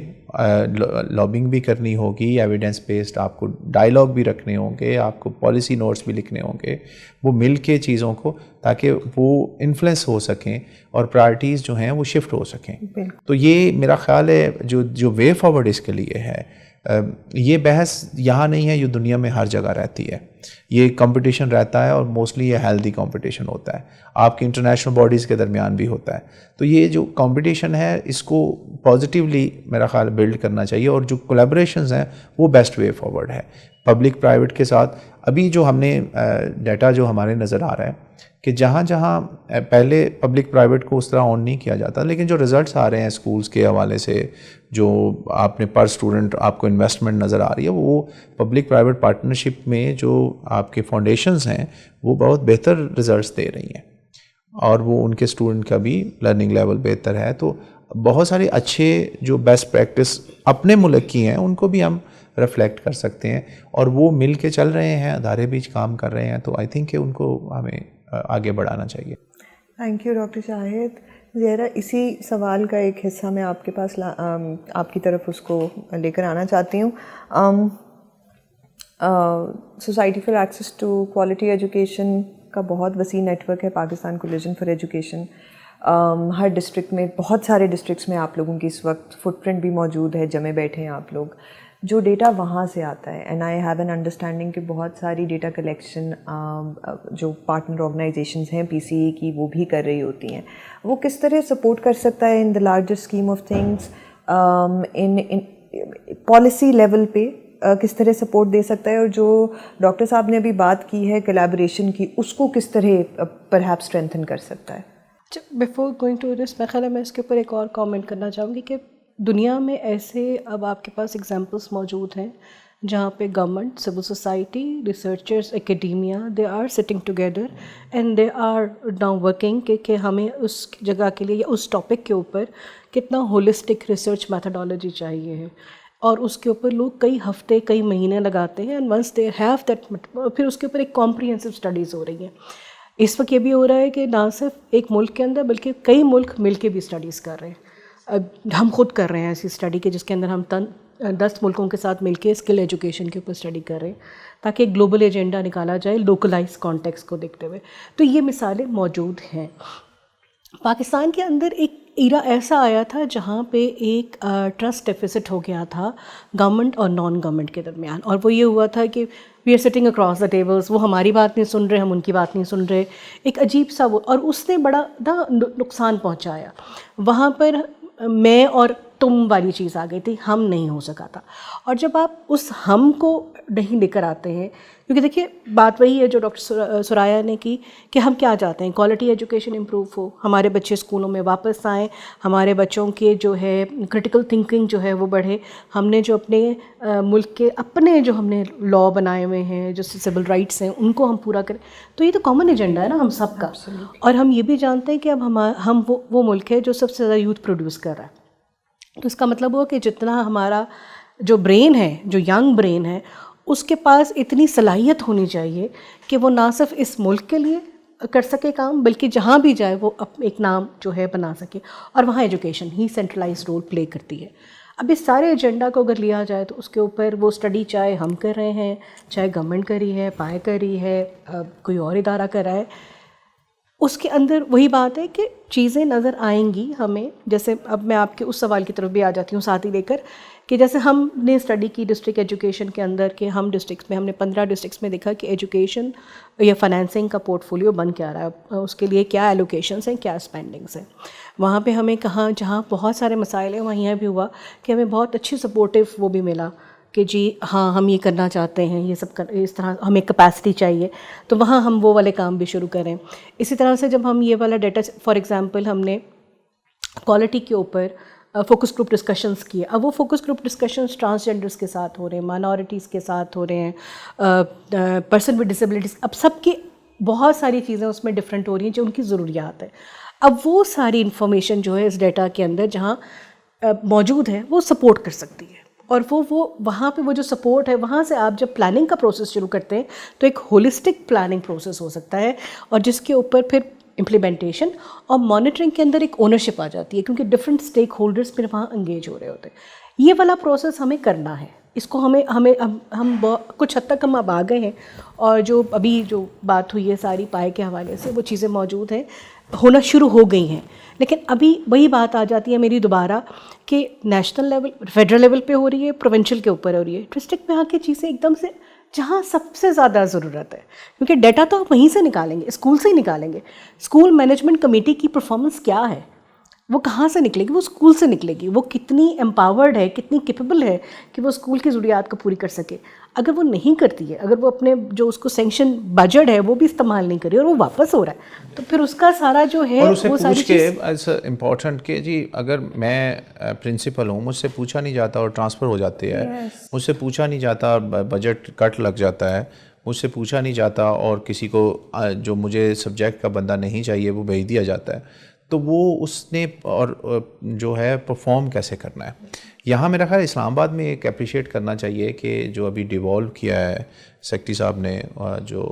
لابنگ بھی کرنی ہوگی، ایویڈنس بیسڈ آپ کو ڈائلاگ بھی رکھنے ہوں گے، آپ کو پالیسی نوٹس بھی لکھنے ہوں گے، وہ مل کے چیزوں کو، تاکہ وہ انفلوئنس ہو سکیں اور پرائرٹیز جو ہیں وہ شفٹ ہو سکیں. تو یہ میرا خیال ہے جو وے فارورڈ اس کے لیے ہے. یہ بحث یہاں نہیں ہے، یہ دنیا میں ہر جگہ رہتی ہے. یہ کمپٹیشن رہتا ہے، اور موسٹلی یہ ہیلدی کمپٹیشن ہوتا ہے، آپ کے انٹرنیشنل باڈیز کے درمیان بھی ہوتا ہے. تو یہ جو کمپٹیشن ہے اس کو پازیٹیولی میرا خیال بلڈ کرنا چاہیے، اور جو کولیبریشنز ہیں وہ بیسٹ وے فارورڈ ہے پبلک پرائیویٹ کے ساتھ. ابھی جو ہم نے ڈیٹا جو ہمارے نظر آ رہا ہے کہ جہاں جہاں پہلے پبلک پرائیویٹ کو اس طرح آن نہیں کیا جاتا، لیکن جو رزلٹس آ رہے ہیں اسکولز کے حوالے سے، جو آپ نے پر اسٹوڈنٹ آپ کو انویسٹمنٹ نظر آ رہی ہے، وہ پبلک پرائیویٹ پارٹنرشپ میں جو آپ کے فاؤنڈیشنز ہیں وہ بہت بہتر رزلٹس دے رہی ہیں، اور وہ ان کے اسٹوڈنٹ کا بھی لرننگ لیول بہتر ہے. تو بہت سارے اچھے جو بیسٹ پریکٹس اپنے ملک کی ہیں ان کو بھی ہم ریفلیکٹ کر سکتے ہیں، اور وہ مل کے چل رہے ہیں، ادارے بیچ کام کر رہے ہیں. تو آئی تھنک کہ ان کو ہمیں آگے بڑھانا چاہیے. تھینک یو ڈاکٹر شاہد. زہرا، اسی سوال کا ایک حصہ میں آپ کے پاس آپ کی طرف اس کو لے کر آنا چاہتی ہوں. Society for access to quality education کا بہت وسیع نیٹ ورک ہے، پاکستان کولیجن فار ایجوکیشن. ہر ڈسٹرکٹ میں، بہت سارے ڈسٹرکٹس میں آپ لوگوں کی اس وقت فٹ پرنٹ بھی موجود ہے، جمے بیٹھے ہیں آپ لوگ. جو ڈیٹا وہاں سے آتا ہے. And I have an understanding کہ بہت ساری ڈیٹا کلیکشن جو پارٹنر آرگنائزیشنز ہیں پی سی اے کی وہ بھی کر رہی ہوتی ہیں. وہ کس طرح سپورٹ کر سکتا ہے in the larger scheme of things, in policy level پہ کس طرح سپورٹ دے سکتا ہے, اور جو ڈاکٹر صاحب نے ابھی بات کی ہے کولیبوریشن کی اس کو کس طرح پرہیپس اسٹرینتھن کر سکتا ہے. بیفور گوئنگ ٹو دس, میں خیال ہے میں اس کے اوپر ایک اور کامنٹ کرنا چاہوں گی کہ دنیا میں ایسے اب آپ کے پاس ایگزامپلس موجود ہیں جہاں پہ government, civil society, researchers, academia, they are sitting together and they are now working کہ ہمیں اس جگہ کے لیے یا اس ٹاپک کے اوپر کتنا ہولسٹک ریسرچ میتھڈالوجی چاہیے ہے, اور اس کے اوپر لوگ کئی ہفتے کئی مہینے لگاتے ہیں. And once they have that, پھر اس کے اوپر ایک کمپریہنسو اسٹڈیز ہو رہی ہیں. اس وقت یہ بھی ہو رہا ہے کہ نہ صرف ایک ملک کے اندر بلکہ کئی ملک مل کے بھی اسٹڈیز کر رہے ہیں. ہم خود کر رہے ہیں ایسی اسٹڈی کے جس کے اندر ہم 10 ملکوں کے ساتھ مل کے اسکل ایجوکیشن کے اوپر اسٹڈی کر رہے ہیں تاکہ ایک گلوبل ایجنڈا نکالا جائے لوکلائز کانٹیکس کو دیکھتے ہوئے. تو یہ مثالیں موجود ہیں. پاکستان کے اندر ایک ایرا ایسا آیا تھا جہاں پہ ایک ٹرسٹ ڈیفیسٹ ہو گیا تھا گورنمنٹ اور نان گورنمنٹ کے درمیان, اور وہ یہ ہوا تھا کہ we are sitting across the tables, وہ ہماری بات نہیں سن رہے, ہم ان کی بات نہیں سن رہے. ایک عجیب سا وہ, اور اس نے بڑا نقصان پہنچایا. وہاں پر میں اور تم والی چیز آ گئی تھی, ہم نہیں ہو سکا تھا. اور جب آپ اس ہم کو نہیں لے کر آتے ہیں, کیونکہ دیکھیے بات وہی ہے جو ڈاکٹر سرایا نے کی کہ ہم کیا چاہتے ہیں, کوالٹی ایجوکیشن امپروو ہو, ہمارے بچے اسکولوں میں واپس آئیں, ہمارے بچوں کے جو ہے کرٹیکل تھنکنگ جو ہے وہ بڑھے, ہم نے جو اپنے ملک کے اپنے جو ہم نے لا بنائے ہوئے ہیں, جو سول رائٹس ہیں, ان کو ہم پورا کریں. تو یہ تو کامن ایجنڈا ہے نا ہم سب کا. اور ہم یہ بھی جانتے ہیں کہ اب ہم وہ ملک ہے جو سب سے زیادہ یوتھ پروڈیوس کر رہا ہے. تو اس کا مطلب ہوا کہ جتنا ہمارا جو برین ہے, جو ینگ برین ہے, اس کے پاس اتنی صلاحیت ہونی چاہیے کہ وہ نہ صرف اس ملک کے لیے کر سکے کام, بلکہ جہاں بھی جائے وہ ایک نام جو ہے بنا سکے, اور وہاں ایجوکیشن ہی سینٹرلائز رول پلے کرتی ہے. اب اس سارے ایجنڈا کو اگر لیا جائے تو اس کے اوپر وہ اسٹڈی چاہے ہم کر رہے ہیں, چاہے گورنمنٹ کری ہے, پائے کری ہے, کوئی اور ادارہ کر رہا ہے, اس کے اندر وہی بات ہے کہ چیزیں نظر آئیں گی ہمیں. جیسے اب میں آپ کے اس سوال کی طرف بھی آ جاتی ہوں ساتھ ہی لے کر, کہ جیسے ہم نے اسٹڈی کی ڈسٹرکٹ ایجوکیشن کے اندر کہ ہم ڈسٹرکٹس میں, ہم نے 15 ڈسٹرکٹس میں دیکھا کہ ایجوکیشن یا فائنینسنگ کا پورٹ فولیو بن کیا رہا ہے, اس کے لیے کیا ایلوکیشنس ہیں, کیا اسپینڈنگس ہیں. وہاں پہ ہمیں کہاں جہاں بہت سارے مسائل ہیں وہاں یہ بھی ہوا کہ ہمیں بہت اچھی سپورٹیو وہ بھی ملا کہ جی ہاں ہم یہ کرنا چاہتے ہیں, یہ سب اس طرح ہمیں کیپیسٹی چاہیے, تو وہاں ہم وہ والے کام بھی شروع کریں. اسی طرح سے جب ہم یہ والا ڈیٹا, فار ایگزامپل ہم نے کوالٹی کے اوپر فوکس گروپ ڈسکشنز کیے. اب وہ فوکس گروپ ڈسکشنز ٹرانسجینڈرس کے ساتھ ہو رہے ہیں, مائنورٹیز کے ساتھ ہو رہے ہیں, پرسن ود ڈسیبلٹیز, اب سب کی بہت ساری چیزیں اس میں ڈفرینٹ ہو رہی ہیں جو ان کی ضروریات ہیں. اب وہ ساری انفارمیشن جو ہے اس ڈیٹا کے اندر جہاں موجود ہے وہ سپورٹ کر سکتی ہے, اور وہ وہاں پہ وہ جو سپورٹ ہے وہاں سے آپ جب پلاننگ کا پروسیس شروع کرتے ہیں تو ایک ہولسٹک پلاننگ پروسیس ہو سکتا ہے, اور جس کے اوپر پھر امپلیمنٹیشن اور مانیٹرنگ کے اندر ایک اونرشپ آ جاتی ہے, کیونکہ ڈفرینٹ اسٹیک ہولڈرس پھر وہاں انگیج ہو رہے ہوتے ہیں. یہ والا پروسیس ہمیں کرنا ہے. اس کو ہم کچھ حد تک ہم اب آ گئے ہیں, اور جو ابھی جو بات ہوئی ہے ساری پائے کے حوالے سے وہ چیزیں موجود ہیں, ہونا شروع ہو گئی ہیں. لیکن ابھی وہی بات آ جاتی ہے میری دوبارہ کہ نیشنل لیول, فیڈرل لیول پہ ہو رہی ہے, پروونشل کے اوپر ہو رہی ہے, ڈسٹرکٹ میں آ کے چیزیں ایک دم سے جہاں سب سے زیادہ ضرورت ہے, کیونکہ ڈیٹا تو آپ وہیں سے نکالیں گے, اسکول سے ہی نکالیں گے. اسکول مینجمنٹ کمیٹی کی پرفارمنس کیا ہے, وہ کہاں سے نکلے گی؟ وہ اسکول سے نکلے گی. وہ کتنی امپاورڈ ہے, کتنی کیپیبل ہے کہ وہ اسکول کی ضروریات کو پوری کر سکے. اگر وہ نہیں کرتی ہے, اگر وہ اپنے جو اس کو سینکشن بجٹ ہے وہ بھی استعمال نہیں کری اور وہ واپس ہو رہا ہے, تو پھر اس کا سارا جو ہے وہ ساری چیز امپورٹنٹ کہ جی اگر میں پرنسپل ہوں, مجھ سے پوچھا نہیں جاتا اور ٹرانسفر ہو جاتے ہیں, مجھ سے پوچھا نہیں جاتا, بجٹ کٹ لگ جاتا ہے, مجھ سے پوچھا نہیں جاتا, اور کسی کو جو مجھے سبجیکٹ کا بندہ نہیں چاہیے وہ بھیج دیا جاتا ہے, تو وہ اس نے اور جو ہے پرفارم کیسے کرنا ہے. یہاں میرا خیال اسلام آباد میں ایک اپریشیٹ کرنا چاہیے کہ جو ابھی ڈیوالو کیا ہے سیکٹری صاحب نے, جو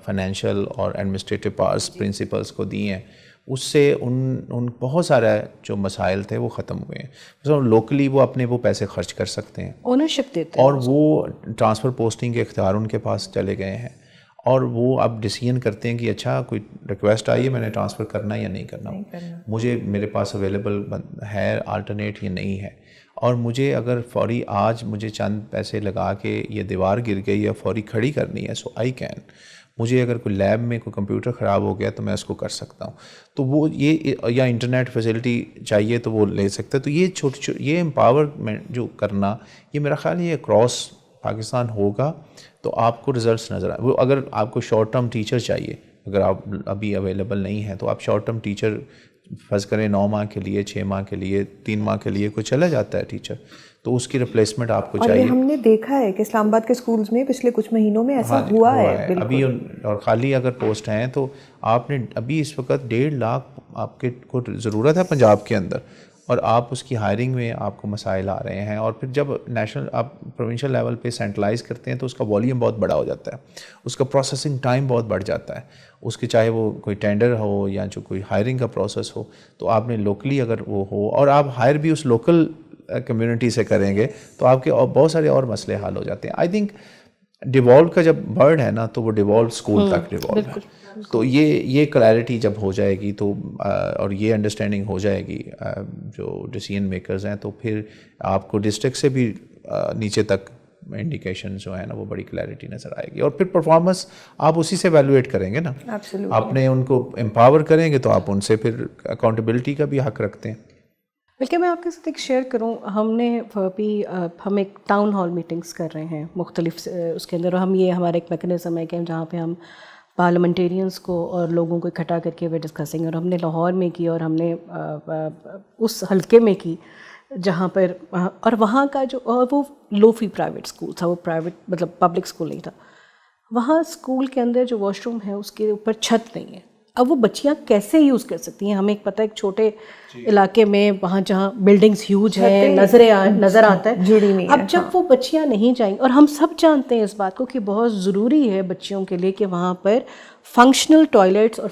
فائنینشیل اور ایڈمنسٹریٹو پاورز پرنسپلس کو دی ہیں, اس سے ان بہت سارا جو مسائل تھے وہ ختم ہوئے ہیں. مثلا لوکلی وہ اپنے وہ پیسے خرچ کر سکتے ہیں, اونرشپ دیتے ہیں, اور وہ ٹرانسفر پوسٹنگ کے اختیار ان کے پاس چلے گئے ہیں, اور وہ آپ ڈیسیژن کرتے ہیں کہ اچھا کوئی ریکویسٹ آئی ہے میں نے ٹرانسفر کرنا یا نہیں کرنا, مجھے میرے پاس اویلیبل ہے آلٹرنیٹ یا نہیں ہے, اور مجھے اگر فوری آج مجھے چند پیسے لگا کے یہ دیوار گر گئی یا فوری کھڑی کرنی ہے, سو آئی کین, مجھے اگر کوئی لیب میں کوئی کمپیوٹر خراب ہو گیا تو میں اس کو کر سکتا ہوں, تو وہ یہ یا انٹرنیٹ فیسلٹی چاہیے تو وہ لے سکتا ہے. تو یہ یہ امپاورمنٹ جو کرنا, یہ میرا خیال یہ اکراس پاکستان ہوگا تو آپ کو رزلٹس نظر آئے. وہ اگر آپ کو شارٹ ٹرم ٹیچر چاہیے, اگر آپ ابھی اویلیبل نہیں ہیں تو آپ شارٹ ٹرم ٹیچر فرض کریں 9 ماہ کے لیے, 6 ماہ کے لیے, 3 ماہ کے لیے کوئی چلا جاتا ہے ٹیچر, تو اس کی ریپلیسمنٹ آپ کو چاہیے. اور ہم نے دیکھا ہے کہ اسلام آباد کے اسکولز میں پچھلے کچھ مہینوں میں ایسا ہوا ہے ابھی, اور خالی اگر پوسٹ ہیں تو آپ نے ابھی اس وقت 1.5 لاکھ آپ کے کو ضرورت ہے پنجاب کے اندر, اور آپ اس کی ہائرنگ میں آپ کو مسائل آ رہے ہیں, اور پھر جب نیشنل آپ پروونشل لیول پہ سینٹرلائز کرتے ہیں تو اس کا والیوم بہت بڑا ہو جاتا ہے, اس کا پروسیسنگ ٹائم بہت بڑھ جاتا ہے, اس کے چاہے وہ کوئی ٹینڈر ہو یا جو کوئی ہائرنگ کا پروسیس ہو, تو آپ نے لوکلی اگر وہ ہو اور آپ ہائر بھی اس لوکل کمیونٹی سے کریں گے تو آپ کے اور بہت سارے اور مسئلے حل ہو جاتے ہیں. آئی تھنک ڈیوالو کا جب برڈ ہے نا تو وہ ڈیوالو اسکول تک ڈیوالو ہے, تو یہ کلیئرٹی جب ہو جائے گی تو اور یہ انڈرسٹینڈنگ ہو جائے گی جو ڈیسیژن میکرز ہیں, تو پھر آپ کو ڈسٹرکٹ سے بھی نیچے تک انڈیکیشن جو ہے نا وہ بڑی کلیئرٹی نظر آئے گی, اور پھر پرفارمنس آپ اسی سے ایویلویٹ کریں گے نا. آپ نے ان کو امپاور کریں گے تو آپ ان سے پھر اکاؤنٹیبلٹی کا بھی حق رکھتے ہیں. بلکہ میں آپ کے ساتھ ایک شیئر کروں, ہم ایک ٹاؤن ہال میٹنگز کر رہے ہیں مختلف اس کے اندر, اور ہم یہ ہمارا ایک میکنزم ہے کہ جہاں پہ ہم پارلیمنٹیرینس کو اور لوگوں کو اکٹھا کر کے وہ ڈسکسنگ, اور ہم نے لاہور میں کی اور ہم نے اس حلقے میں کی جہاں پر, اور وہاں کا جو وہ لو فی پرائیویٹ اسکول تھا, وہ پرائیویٹ مطلب پبلک اسکول نہیں تھا. وہاں اسکول کے اندر جو واش روم ہے اس کے اوپر چھت نہیں ہے. اب وہ بچیاں کیسے یوز کر سکتی ہیں؟ ہمیں ایک پتہ ہے ایک چھوٹے علاقے میں وہاں جہاں بلڈنگز ہیوج ہیں نظر آتا ہے, اب جب وہ بچیاں نہیں جائیں, اور ہم سب جانتے ہیں اس بات کو کہ بہت ضروری ہے بچیوں کے لیے کہ وہاں پر فنکشنل ٹوائلٹس اور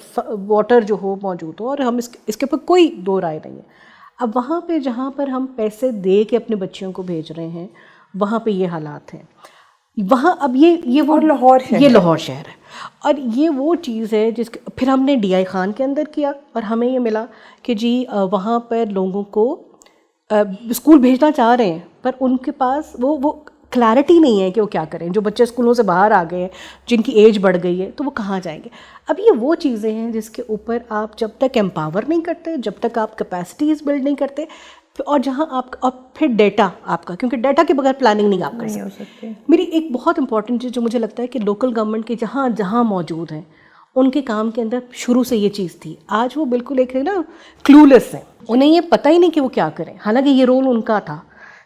واٹر جو ہو موجود ہو, اور ہم اس کے اوپر کوئی دو رائے نہیں ہے. اب وہاں پہ جہاں پر ہم پیسے دے کے اپنے بچیوں کو بھیج رہے ہیں وہاں پہ یہ حالات ہیں. وہاں اب یہ وہ لاہور شہر ہے, اور یہ وہ چیز ہے جس کے پھر ہم نے ڈی آئی خان کے اندر کیا, اور ہمیں یہ ملا کہ جی وہاں پر لوگوں کو اسکول بھیجنا چاہ رہے ہیں پر ان کے پاس وہ کلیئرٹی نہیں ہے کہ وہ کیا کریں. جو بچے اسکولوں سے باہر آ گئے ہیں, جن کی ایج بڑھ گئی ہے, تو وہ کہاں جائیں گے؟ اب یہ وہ چیزیں ہیں جس کے اوپر آپ جب تک امپاور نہیں کرتے, جب تک آپ کیپیسٹیز بلڈ نہیں کرتے, اور جہاں آپ اور پھر ڈیٹا آپ کا, کیونکہ ڈیٹا کے بغیر پلاننگ نہیں آپ کر سکتے. میری ایک بہت امپورٹنٹ چیز جو مجھے لگتا ہے کہ لوکل گورنمنٹ کے جہاں موجود ہیں ان کے کام کے اندر شروع سے یہ چیز تھی. آج وہ بالکل ایک نا کلولیس ہیں, انہیں یہ پتہ ہی نہیں کہ وہ کیا کریں, حالانکہ یہ رول ان کا تھا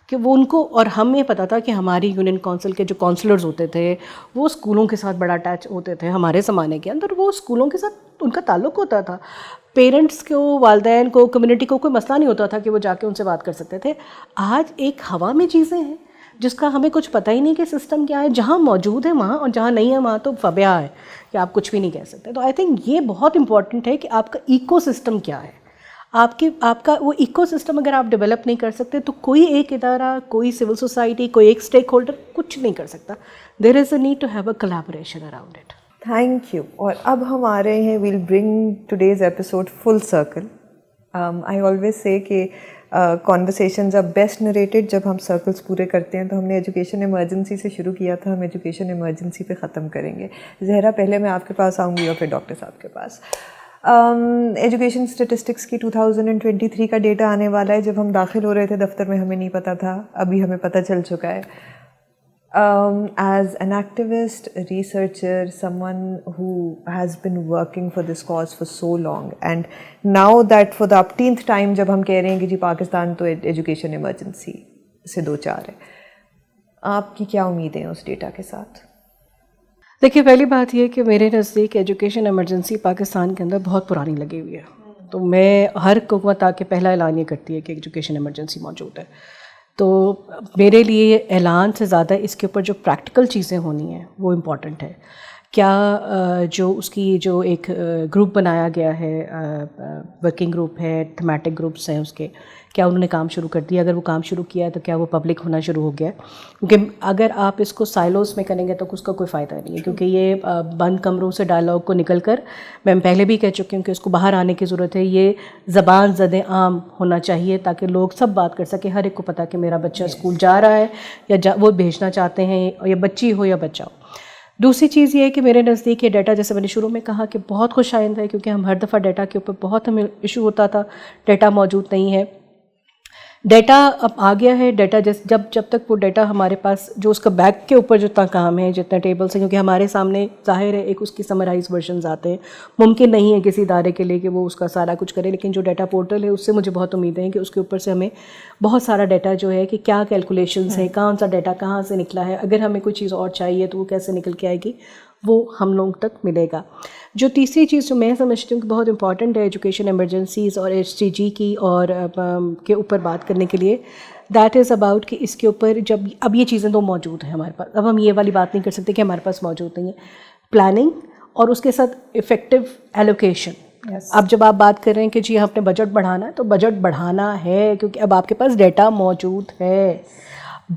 کہ وہ ان کو, اور ہمیں پتہ تھا کہ ہماری یونین کونسل کے جو کونسلرز ہوتے تھے وہ اسکولوں کے ساتھ بڑا اٹیچ ہوتے تھے. ہمارے زمانے کے اندر وہ اسکولوں کے ساتھ ان کا تعلق ہوتا تھا. پیرنٹس کو, والدین کو, کمیونٹی کو کوئی مسئلہ نہیں ہوتا تھا کہ وہ جا کے ان سے بات کر سکتے تھے. آج ایک ہوا میں چیزیں ہیں جس کا ہمیں کچھ پتہ ہی نہیں کہ سسٹم کیا ہے, جہاں موجود ہے وہاں, اور جہاں نہیں ہے وہاں تو فبیا ہے کہ آپ کچھ بھی نہیں کہہ سکتے. تو آئی تھنک یہ بہت امپورٹنٹ ہے کہ آپ کا ایکو سسٹم کیا ہے, آپ کا وہ ایکو سسٹم اگر آپ ڈیولپ نہیں کر سکتے تو کوئی ایک ادارہ, کوئی سول سوسائٹی, کوئی ایک اسٹیک ہولڈر کچھ نہیں کر سکتا. There is a need to have a collaboration around it. Thank you. اور اب ہم آ رہے ہیں, we'll bring today's episode full circle. I always say کہ کانورسیشنز آر بیسٹ نریٹڈ جب ہم سرکلس پورے کرتے ہیں. تو ہم نے ایجوکیشن ایمرجنسی سے شروع کیا تھا, ہم ایجوکیشن ایمرجنسی پہ ختم کریں گے. زہرا, پہلے میں آپ کے پاس آؤں گی اور پھر ڈاکٹر صاحب کے پاس. ایجوکیشن اسٹیٹسٹکس کی 2023 کا ڈیٹا آنے والا ہے. جب ہم داخل ہو رہے تھے دفتر میں ہمیں نہیں پتہ تھا, ابھی ہمیں پتہ چل چکا ہے. As an activist, researcher, someone who has been working for this cause for so long, and now that for the 18th time جب ہم کہہ رہے ہیں کہ جی پاکستان تو ایجوکیشن ایمرجنسی سے دو چار ہے, آپ کی کیا امیدیں ہیں اس ڈیٹا کے ساتھ؟ دیکھیے, پہلی بات یہ کہ میرے نزدیک ایجوکیشن ایمرجنسی پاکستان کے اندر بہت پرانی لگی ہوئی ہے. تو میں ہر حکومت آ کے پہلا اعلان یہ کرتی ہے کہ ایجوکیشن ایمرجنسی موجود ہے. تو میرے لیے اعلان سے زیادہ اس کے اوپر جو پریکٹیکل چیزیں ہونی ہیں وہ امپورٹنٹ ہے کیا جو اس کی جو ایک گروپ بنایا گیا ہے، ورکنگ گروپ ہے، تھیمیٹک گروپس ہیں اس کے، کیا انہوں نے کام شروع کر دیا؟ اگر وہ کام شروع کیا ہے تو کیا وہ پبلک ہونا شروع ہو گیا؟ کیونکہ اگر آپ اس کو سائلوز میں کریں گے تو اس کا کوئی فائدہ نہیں ہے، کیونکہ یہ بند کمروں سے ڈائلاگ کو نکل کر، میں پہلے بھی کہہ چکی ہوں کہ اس کو باہر آنے کی ضرورت ہے. یہ زبان زد عام ہونا چاہیے تاکہ لوگ سب بات کر سکیں، ہر ایک کو پتہ کہ میرا بچہ اسکول جا رہا ہے یا وہ بھیجنا چاہتے ہیں، یا بچی ہو یا بچہ ہو. دوسری چیز یہ ہے کہ میرے نزدیک یہ ڈیٹا، جیسے میں نے شروع میں کہا کہ بہت خوش آئند ہے، کیونکہ ہم ہر دفعہ ڈیٹا کے اوپر بہت ہمیں ایشو ہوتا تھا، ڈیٹا موجود نہیں ہے. ڈیٹا اب آ گیا ہے. ڈیٹا جب تک وہ ڈیٹا ہمارے پاس، جو اس کا بیک کے اوپر جتنا کام ہے، جتنا ٹیبلس ہیں، کیونکہ ہمارے سامنے ظاہر ہے ایک اس کی سمرائز ورژنز آتے ہیں، ممکن نہیں ہے کسی ادارے کے لیے کہ وہ اس کا سارا کچھ کرے، لیکن جو ڈیٹا پورٹل ہے اس سے مجھے بہت امیدیں ہیں کہ اس کے اوپر سے ہمیں بہت سارا ڈیٹا جو ہے کہ کیا کیلکولیشنز ہیں، کون سا ڈیٹا کہاں سے نکلا ہے، اگر ہمیں کوئی چیز اور چاہیے تو وہ کیسے نکل کے آئے گی، وہ ہم لوگ تک ملے گا. جو تیسری چیز جو میں سمجھتی ہوں کہ بہت امپورٹنٹ ہے ایجوکیشن ایمرجنسیز اور HCG کی اور کے اوپر بات کرنے کے لیے، دیٹ از اباؤٹ کہ اس کے اوپر جب اب یہ چیزیں تو موجود ہیں ہمارے پاس، اب ہم یہ والی بات نہیں کر سکتے کہ ہمارے پاس موجود نہیں ہے. پلاننگ اور اس کے ساتھ افیکٹو ایلوکیشن. اب جب آپ بات کر رہے ہیں کہ جی آپ نے بجٹ بڑھانا ہے، تو بجٹ بڑھانا ہے کیونکہ اب آپ کے پاس ڈیٹا موجود ہے.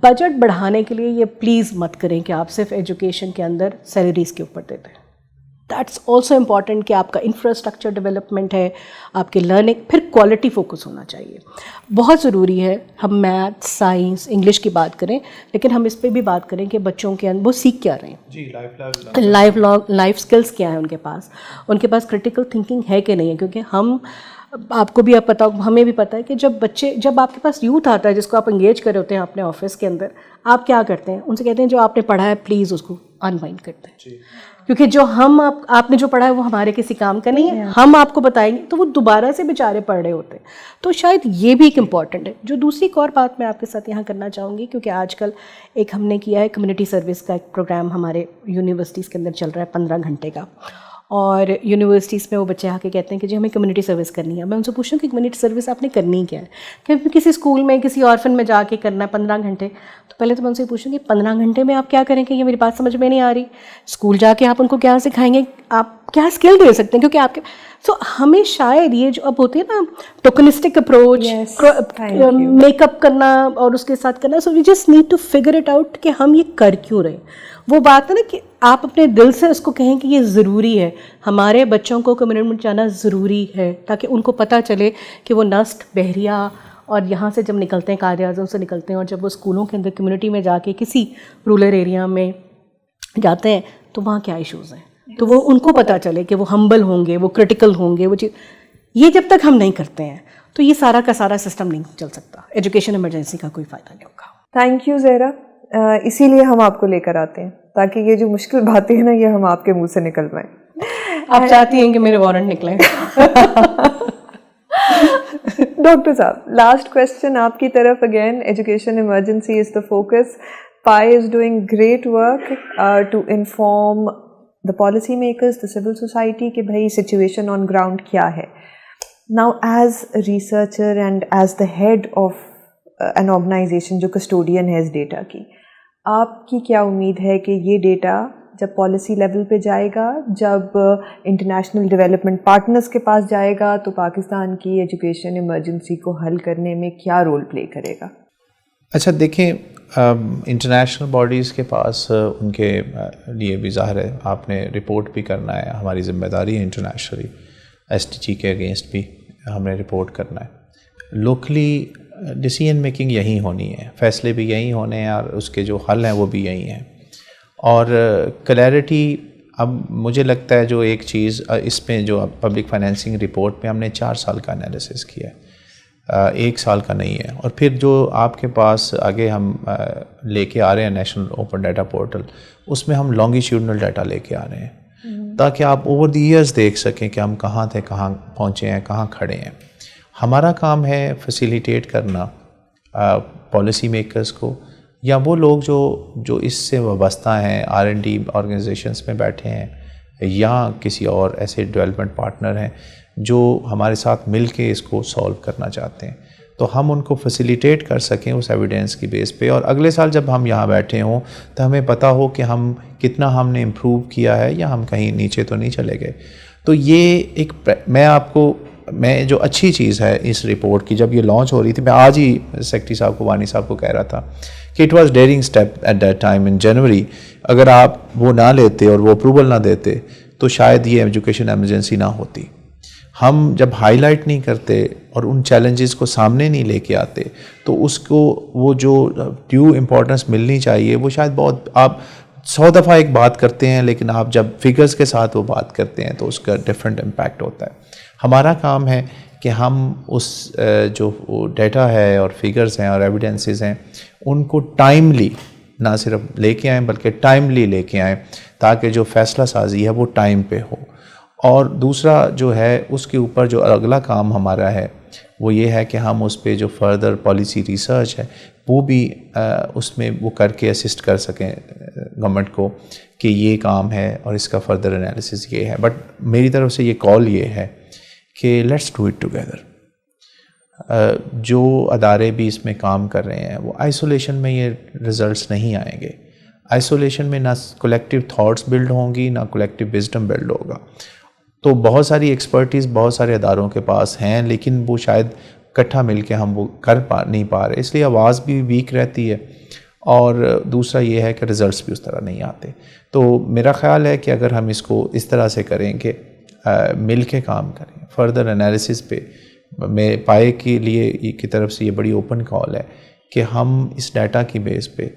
بجٹ بڑھانے کے لیے یہ پلیز مت کریں کہ آپ صرف ایجوکیشن کے اندر سیلریز کے اوپر دیتے ہیں. دیٹس آلسو امپورٹنٹ کہ آپ کا انفراسٹرکچر ڈیولپمنٹ ہے، آپ کے لرننگ، پھر کوالٹی فوکس ہونا چاہیے. بہت ضروری ہے ہم میتھ، سائنس، انگلش کی بات کریں، لیکن ہم اس پہ بھی بات کریں کہ بچوں کے اندر وہ سیکھ کیا رہے ہیں، جی لائف اسکلس کیا ہیں ان کے پاس کریٹیکل تھنکنگ ہے کہ نہیں ہے. کیونکہ آپ کو بھی اب پتا، ہمیں بھی پتہ ہے کہ جب آپ کے پاس یوتھ آتا ہے جس کو آپ انگیج کر رہے ہوتے ہیں اپنے آفس کے اندر، آپ کیا کرتے ہیں؟ ان سے کہتے ہیں جو آپ نے پڑھا ہے پلیز اس کو انوائنڈ کرتے ہیں، کیونکہ جو آپ نے جو پڑھا ہے وہ ہمارے کسی کام کا نہیں ہے، ہم آپ کو بتائیں گے تو وہ دوبارہ سے بیچارے پڑھ رہے ہوتے ہیں. تو شاید یہ بھی ایک امپورٹنٹ ہے. جو دوسری ایک اور بات میں آپ کے ساتھ یہاں کرنا چاہوں گی، کیونکہ آج کل ایک ہم نے کیا ہے کمیونٹی سروس کا ایک پروگرام ہمارے یونیورسٹیز کے اندر چل رہا ہے 15 گھنٹے کا، اور یونیورسٹیز میں وہ بچے آ کے کہتے ہیں کہ جی ہمیں کمیونٹی سروس کرنی ہے. میں ان سے پوچھوں کہ کمیونٹی سروس آپ نے کرنی کیا ہے؟ کہ کسی اسکول میں کسی آرفن میں جا کے کرنا ہے 15 گھنٹے. تو پہلے تو میں ان سے پوچھوں کہ 15 گھنٹے میں آپ کیا کریں گے؟ یہ میری بات سمجھ میں نہیں آ رہی. اسکول جا کے آپ ان کو کیا سکھائیں گے؟ آپ کیا اسکل دے سکتے ہیں؟ کیونکہ آپ کے ہمیں شاید یہ جو اب ہوتی ہے نا ٹوکنسٹک اپروچ، میک اپ کرنا اور اس کے ساتھ کرنا، so we just need to figure it out کہ ہم یہ کر کیوں رہے. وہ بات ہے نا کہ آپ اپنے دل سے اس کو کہیں کہ یہ ضروری ہے، ہمارے بچوں کو کمیونٹی میں جانا ضروری ہے، تاکہ ان کو پتہ چلے کہ وہ نسٹ، بحریہ اور یہاں سے جب نکلتے ہیں، قائد اعظم سے نکلتے ہیں، اور جب وہ اسکولوں کے اندر کمیونٹی میں جا کے کسی رورل ایریا میں جاتے ہیں تو وہاں کیا ایشوز ہیں، تو وہ ان کو پتہ چلے کہ وہ ہمبل ہوں گے، وہ کرٹیکل ہوں گے، وہ چیز. یہ جب تک ہم نہیں کرتے ہیں تو یہ سارا کا سارا سسٹم نہیں چل سکتا. ایجوکیشن ایمرجنسی کا کوئی فائدہ نہیں ہوگا. Thank you Zahra. اسی لیے ہم آپ کو لے کر آتے ہیں تاکہ یہ جو مشکل باتیں ہیں نا یہ ہم آپ کے منہ سے نکل پائیں. آپ چاہتی ہیں کہ میرے وارنٹ نکلیں؟ ڈاکٹر صاحب، لاسٹ کویسچن آپ کی طرف. Again education emergency is the focus. PAI is doing great work to inform the policy makers, the civil society کہ بھائی سچویشن آن گراؤنڈ کیا ہے. Now as a researcher and as the head of an organization جو custodian ہے اس data کی، آپ کی کیا امید ہے کہ یہ ڈیٹا جب پالیسی لیول پہ جائے گا، جب انٹرنیشنل ڈیولپمنٹ پارٹنرز کے پاس جائے گا، تو پاکستان کی ایجوکیشن ایمرجنسی کو حل کرنے میں کیا رول پلے کرے گا؟ اچھا دیکھیں، انٹرنیشنل باڈیز کے پاس ان کے لیے بھی ظاہر ہے آپ نے رپورٹ بھی کرنا ہے، ہماری ذمہ داری ہے انٹرنیشنلی SDG کے اگینسٹ بھی ہم نے رپورٹ کرنا ہے. لوکلی ڈیسیژن میکنگ یہیں ہونی ہے، فیصلے بھی یہیں ہونے ہیں، اور اس کے جو حل ہیں وہ بھی یہیں ہیں. اور کلیئرٹی، اب مجھے لگتا ہے جو ایک چیز اس میں جو پبلک فائنینسنگ رپورٹ میں ہم نے 4 سال کا انالیسس کیا ہے، 1 سال کا نہیں ہے. اور پھر جو آپ کے پاس آگے ہم لے کے آ رہے ہیں نیشنل اوپن ڈیٹا پورٹل، اس میں ہم لانگیچیوڈنل ڈیٹا لے کے آ رہے ہیں تاکہ آپ اوور دی ایئرز دیکھ سکیں کہ ہم کہاں تھے، کہاں پہنچے ہیں، کہاں کھڑے ہیں. ہمارا کام ہے فیسیلیٹیٹ کرنا پالیسی میکرز کو، یا وہ لوگ جو اس سے وابستہ ہیں، R&D آرگنائزیشنس میں بیٹھے ہیں، یا کسی اور ایسے ڈیولپمنٹ پارٹنر ہیں جو ہمارے ساتھ مل کے اس کو سولو کرنا چاہتے ہیں. تو ہم ان کو فیسیلیٹیٹ کر سکیں اس ایویڈنس کی بیس پہ, اور اگلے سال جب ہم یہاں بیٹھے ہوں تو ہمیں پتہ ہو کہ کتنا ہم نے امپروو کیا ہے یا ہم کہیں نیچے تو نہیں چلے گئے. تو یہ ایک میں جو اچھی چیز ہے اس رپورٹ کی, جب یہ لانچ ہو رہی تھی, میں آج ہی سیکرٹری صاحب کو, وانی صاحب کو کہہ رہا تھا کہ it was daring step at that time in January. اگر آپ وہ نہ لیتے اور وہ اپروول نہ دیتے تو شاید یہ ایجوکیشن ایمرجنسی نہ ہوتی. ہم جب ہائی لائٹ نہیں کرتے اور ان چیلنجز کو سامنے نہیں لے کے آتے تو اس کو وہ جو ڈیو امپورٹنس ملنی چاہیے وہ شاید بہت, آپ 100 دفعہ ایک بات کرتے ہیں لیکن آپ جب فگرز کے ساتھ وہ بات کرتے ہیں تو اس کا ڈفرینٹ امپیکٹ ہوتا ہے. ہمارا کام ہے کہ ہم اس جو ڈیٹا ہے اور فگرز ہیں اور ایویڈنسز ہیں ان کو ٹائملی نہ صرف لے کے آئیں بلکہ ٹائملی لے کے آئیں تاکہ جو فیصلہ سازی ہے وہ ٹائم پہ ہو. اور دوسرا جو ہے اس کے اوپر جو اگلا کام ہمارا ہے وہ یہ ہے کہ ہم اس پہ جو فردر پالیسی ریسرچ ہے وہ بھی اس میں وہ کر کے اسسٹ کر سکیں گورنمنٹ کو کہ یہ کام ہے اور اس کا فردر انالیسس یہ ہے. بٹ میری طرف سے یہ کال یہ ہے کہ لیٹس ڈو اٹ ٹوگیدر. جو ادارے بھی اس میں کام کر رہے ہیں وہ آئسولیشن میں یہ رزلٹس نہیں آئیں گے. آئسولیشن میں نہ کولیکٹیو تھاٹس بلڈ ہوں گی نہ کولیکٹیو وزڈم بلڈ ہوگا. تو بہت ساری ایکسپرٹیز بہت سارے اداروں کے پاس ہیں لیکن وہ شاید اکٹھا مل کے ہم وہ نہیں پا رہے, اس لیے آواز بھی ویک رہتی ہے. اور دوسرا یہ ہے کہ رزلٹس بھی اس طرح نہیں آتے. تو میرا خیال ہے کہ اگر ہم اس کو اس طرح سے کریں کہ مل کے کام کریں فردر انالیسس پہ, میں پائے کے لیے کی طرف سے یہ بڑی اوپن کال ہے کہ ہم اس ڈیٹا کی بیس پہ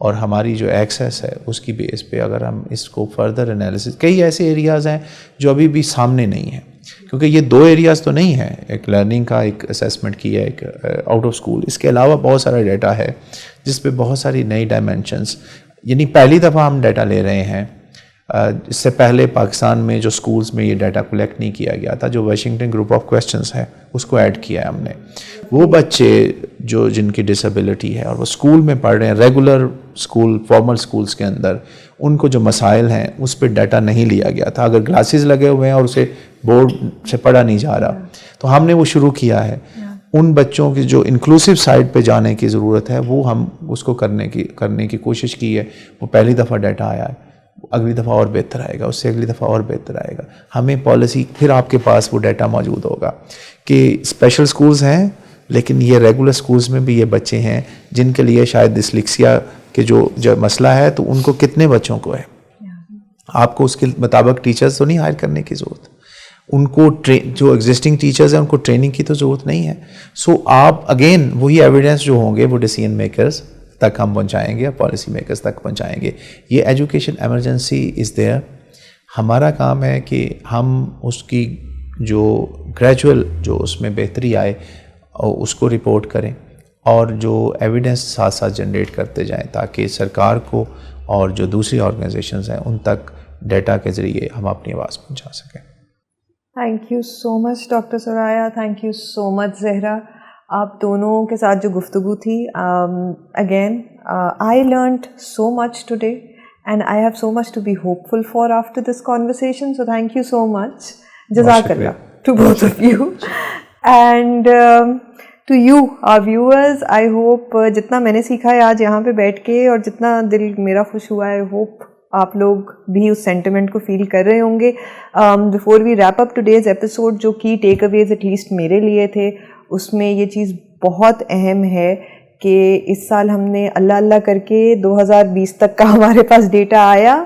اور ہماری جو ایکسیس ہے اس کی بیس پہ اگر ہم اس کو فردر انالیسس, کئی ایسے ایریاز ہیں جو ابھی بھی سامنے نہیں ہیں کیونکہ یہ 2 ایریاز تو نہیں ہیں, ایک لرننگ کا ایک اسیسمنٹ کی ہے, ایک آؤٹ آف اسکول, اس کے علاوہ بہت سارا ڈیٹا ہے جس پہ بہت ساری نئی ڈائمینشنس, یعنی پہلی دفعہ ہم ڈیٹا لے رہے ہیں. اس سے پہلے پاکستان میں جو سکولز میں یہ ڈیٹا کلیکٹ نہیں کیا گیا تھا, جو واشنگٹن گروپ آف کویسچنز ہے اس کو ایڈ کیا ہے ہم نے. وہ بچے جو جن کی ڈسیبلٹی ہے اور وہ اسکول میں پڑھ رہے ہیں, ریگولر اسکول فارمل اسکولز کے اندر, ان کو جو مسائل ہیں اس پہ ڈیٹا نہیں لیا گیا تھا. اگر گلاسز لگے ہوئے ہیں اور اسے بورڈ سے پڑھا نہیں جا رہا تو ہم نے وہ شروع کیا ہے. ان بچوں کی جو انکلوسیو سائڈ پہ جانے کی ضرورت ہے وہ ہم اس کو کرنے کی کوشش کی ہے. وہ پہلی دفعہ ڈیٹا آیا ہے, اگلی دفعہ اور بہتر آئے گا, اس سے اگلی دفعہ اور بہتر آئے گا. ہمیں پالیسی, پھر آپ کے پاس وہ ڈیٹا موجود ہوگا کہ اسپیشل سکولز ہیں لیکن یہ ریگولر سکولز میں بھی یہ بچے ہیں جن کے لیے شاید ڈسلیکسیا کے جو مسئلہ ہے تو ان کو کتنے بچوں کو ہے. آپ کو اس کے مطابق ٹیچرز تو نہیں ہائر کرنے کی ضرورت, ان کو جو ایگزسٹنگ ٹیچرز ہیں ان کو ٹریننگ کی تو ضرورت نہیں ہے. سو آپ اگین وہی ایویڈنس جو ہوں گے وہ ڈیسیژن میکرز تک ہم پہنچائیں گے, پالیسی میکرز تک پہنچائیں گے. یہ ایجوکیشن ایمرجنسی از دیئر. ہمارا کام ہے کہ ہم اس کی جو گریجول جو اس میں بہتری آئے اس کو رپورٹ کریں اور جو ایویڈنس ساتھ ساتھ جنریٹ کرتے جائیں تاکہ سرکار کو اور جو دوسری آرگنائزیشنز ہیں ان تک ڈیٹا کے ذریعے ہم اپنی آواز پہنچا سکیں. Thank you so much doctor Suraiya, thank you so much Zahra. آپ دونوں کے ساتھ جو گفتگو تھی, again I learned so much today and I have so much to be hopeful for after this conversation. So thank you so much. جزاک اللہ to both of you and to your viewers. I hope جتنا میں نے سیکھا ہے آج یہاں پہ بیٹھ کے اور جتنا دل میرا خوش ہوا ہے, ہوپ آپ لوگ بھی اس سینٹیمنٹ کو فیل کر رہے ہوں گے. Before we wrap up today's episode, جو کی ٹیک اویز ایٹ لیسٹ میرے لیے تھے, اس میں یہ چیز بہت اہم ہے کہ اس سال ہم نے اللہ اللہ کر کے 2020 تک کا ہمارے پاس ڈیٹا آیا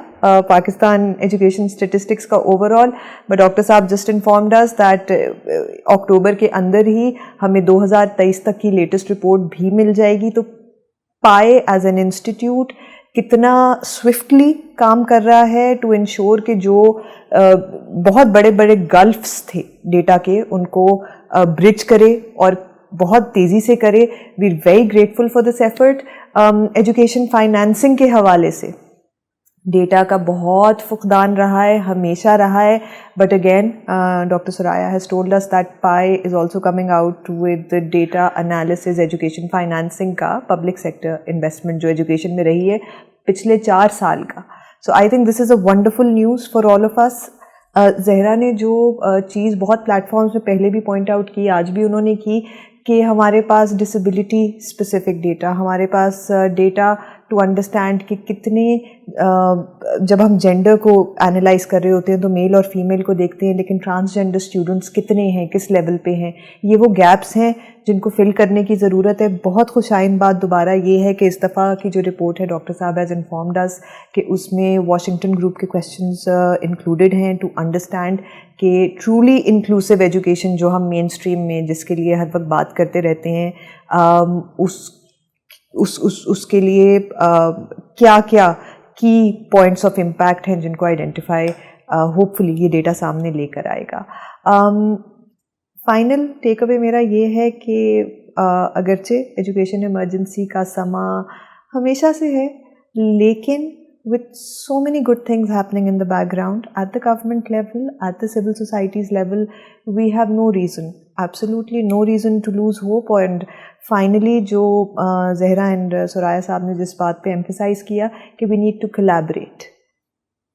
پاکستان ایجوکیشن اسٹیٹسٹکس کا اوور آل. بٹ ڈاکٹر صاحب جسٹ انفارمڈ اس دیٹ اکتوبر کے اندر ہی ہمیں 2023 تک کی لیٹسٹ رپورٹ بھی مل جائے گی. تو پائے ایز این انسٹیٹیوٹ کتنا سوئفٹلی کام کر رہا ہے ٹو انشور کہ جو بہت بڑے بڑے گلفس تھے ڈیٹا کے ان کو برج کرے اور بہت تیزی سے کرے. We are very grateful for this effort. Education financing کے حوالے سے ڈیٹا کا بہت فقدان رہا ہے, ہمیشہ رہا ہے. But again doctor Suraiya has told us that PIE is also coming out with data analysis education financing کا پبلک سیکٹر انویسٹمنٹ جو ایجوکیشن میں رہی ہے پچھلے 4 سال کا. So I think this is a wonderful news for all of us. Zahra نے جو چیز بہت پلیٹ فارمز میں پہلے بھی پوائنٹ آؤٹ کی, آج بھی انہوں نے کی, کہ ہمارے پاس ڈسیبلٹی اسپیسیفک ڈیٹا، ہمارے پاس ڈیٹا ٹو انڈرسٹینڈ کہ کتنے جب ہم جینڈر کو انالائز کر رہے ہوتے ہیں تو میل اور فیمیل کو دیکھتے ہیں، لیکن ٹرانسجینڈر اسٹوڈنٹس کتنے ہیں، کس لیول پہ ہیں، یہ وہ گیپس ہیں جن کو فل کرنے کی ضرورت ہے. بہت خوش آئند بات دوبارہ یہ ہے کہ اس دفعہ کی جو رپورٹ ہے ڈاکٹر صاحب ہیز انفارمڈ اس کہ اس میں واشنگٹن گروپ کے کویشچنز انکلوڈیڈ ہیں ٹو انڈرسٹینڈ کہ ٹرولی انکلوسیو ایجوکیشن جو ہم مین اسٹریم میں جس کے لیے ہر وقت بات کرتے رہتے ہیں اس کے لیے کیا کیا کی پوائنٹس آف امپیکٹ ہیں جن کو آئیڈینٹیفائی ہوپ فلی یہ ڈیٹا سامنے لے کر آئے گا. فائنل ٹیک اوے میرا یہ ہے کہ اگرچہ ایجوکیشن ایمرجنسی کا سما ہمیشہ سے ہے، لیکن with so many good things happening in the background at the government level, at the civil societies level, we have no reason, absolutely no reason to lose hope. And finally جو Zahra and سوریا صاحب نے جس بات پہ emphasize کیا کہ we need to collaborate،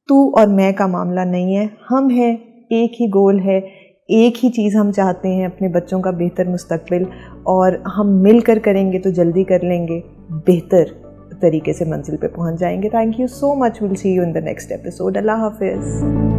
تو اور میں کا معاملہ نہیں ہے، ہم ہیں، ایک ہی گول ہے، ایک ہی چیز ہم چاہتے ہیں، اپنے بچوں کا بہتر مستقبل، اور ہم مل کر کریں گے تو جلدی کر لیں گے، بہتر طریقے سے منزل پہ پہنچ جائیں گے. Thank you so much, we'll see you in the next episode. اللہ حافظ.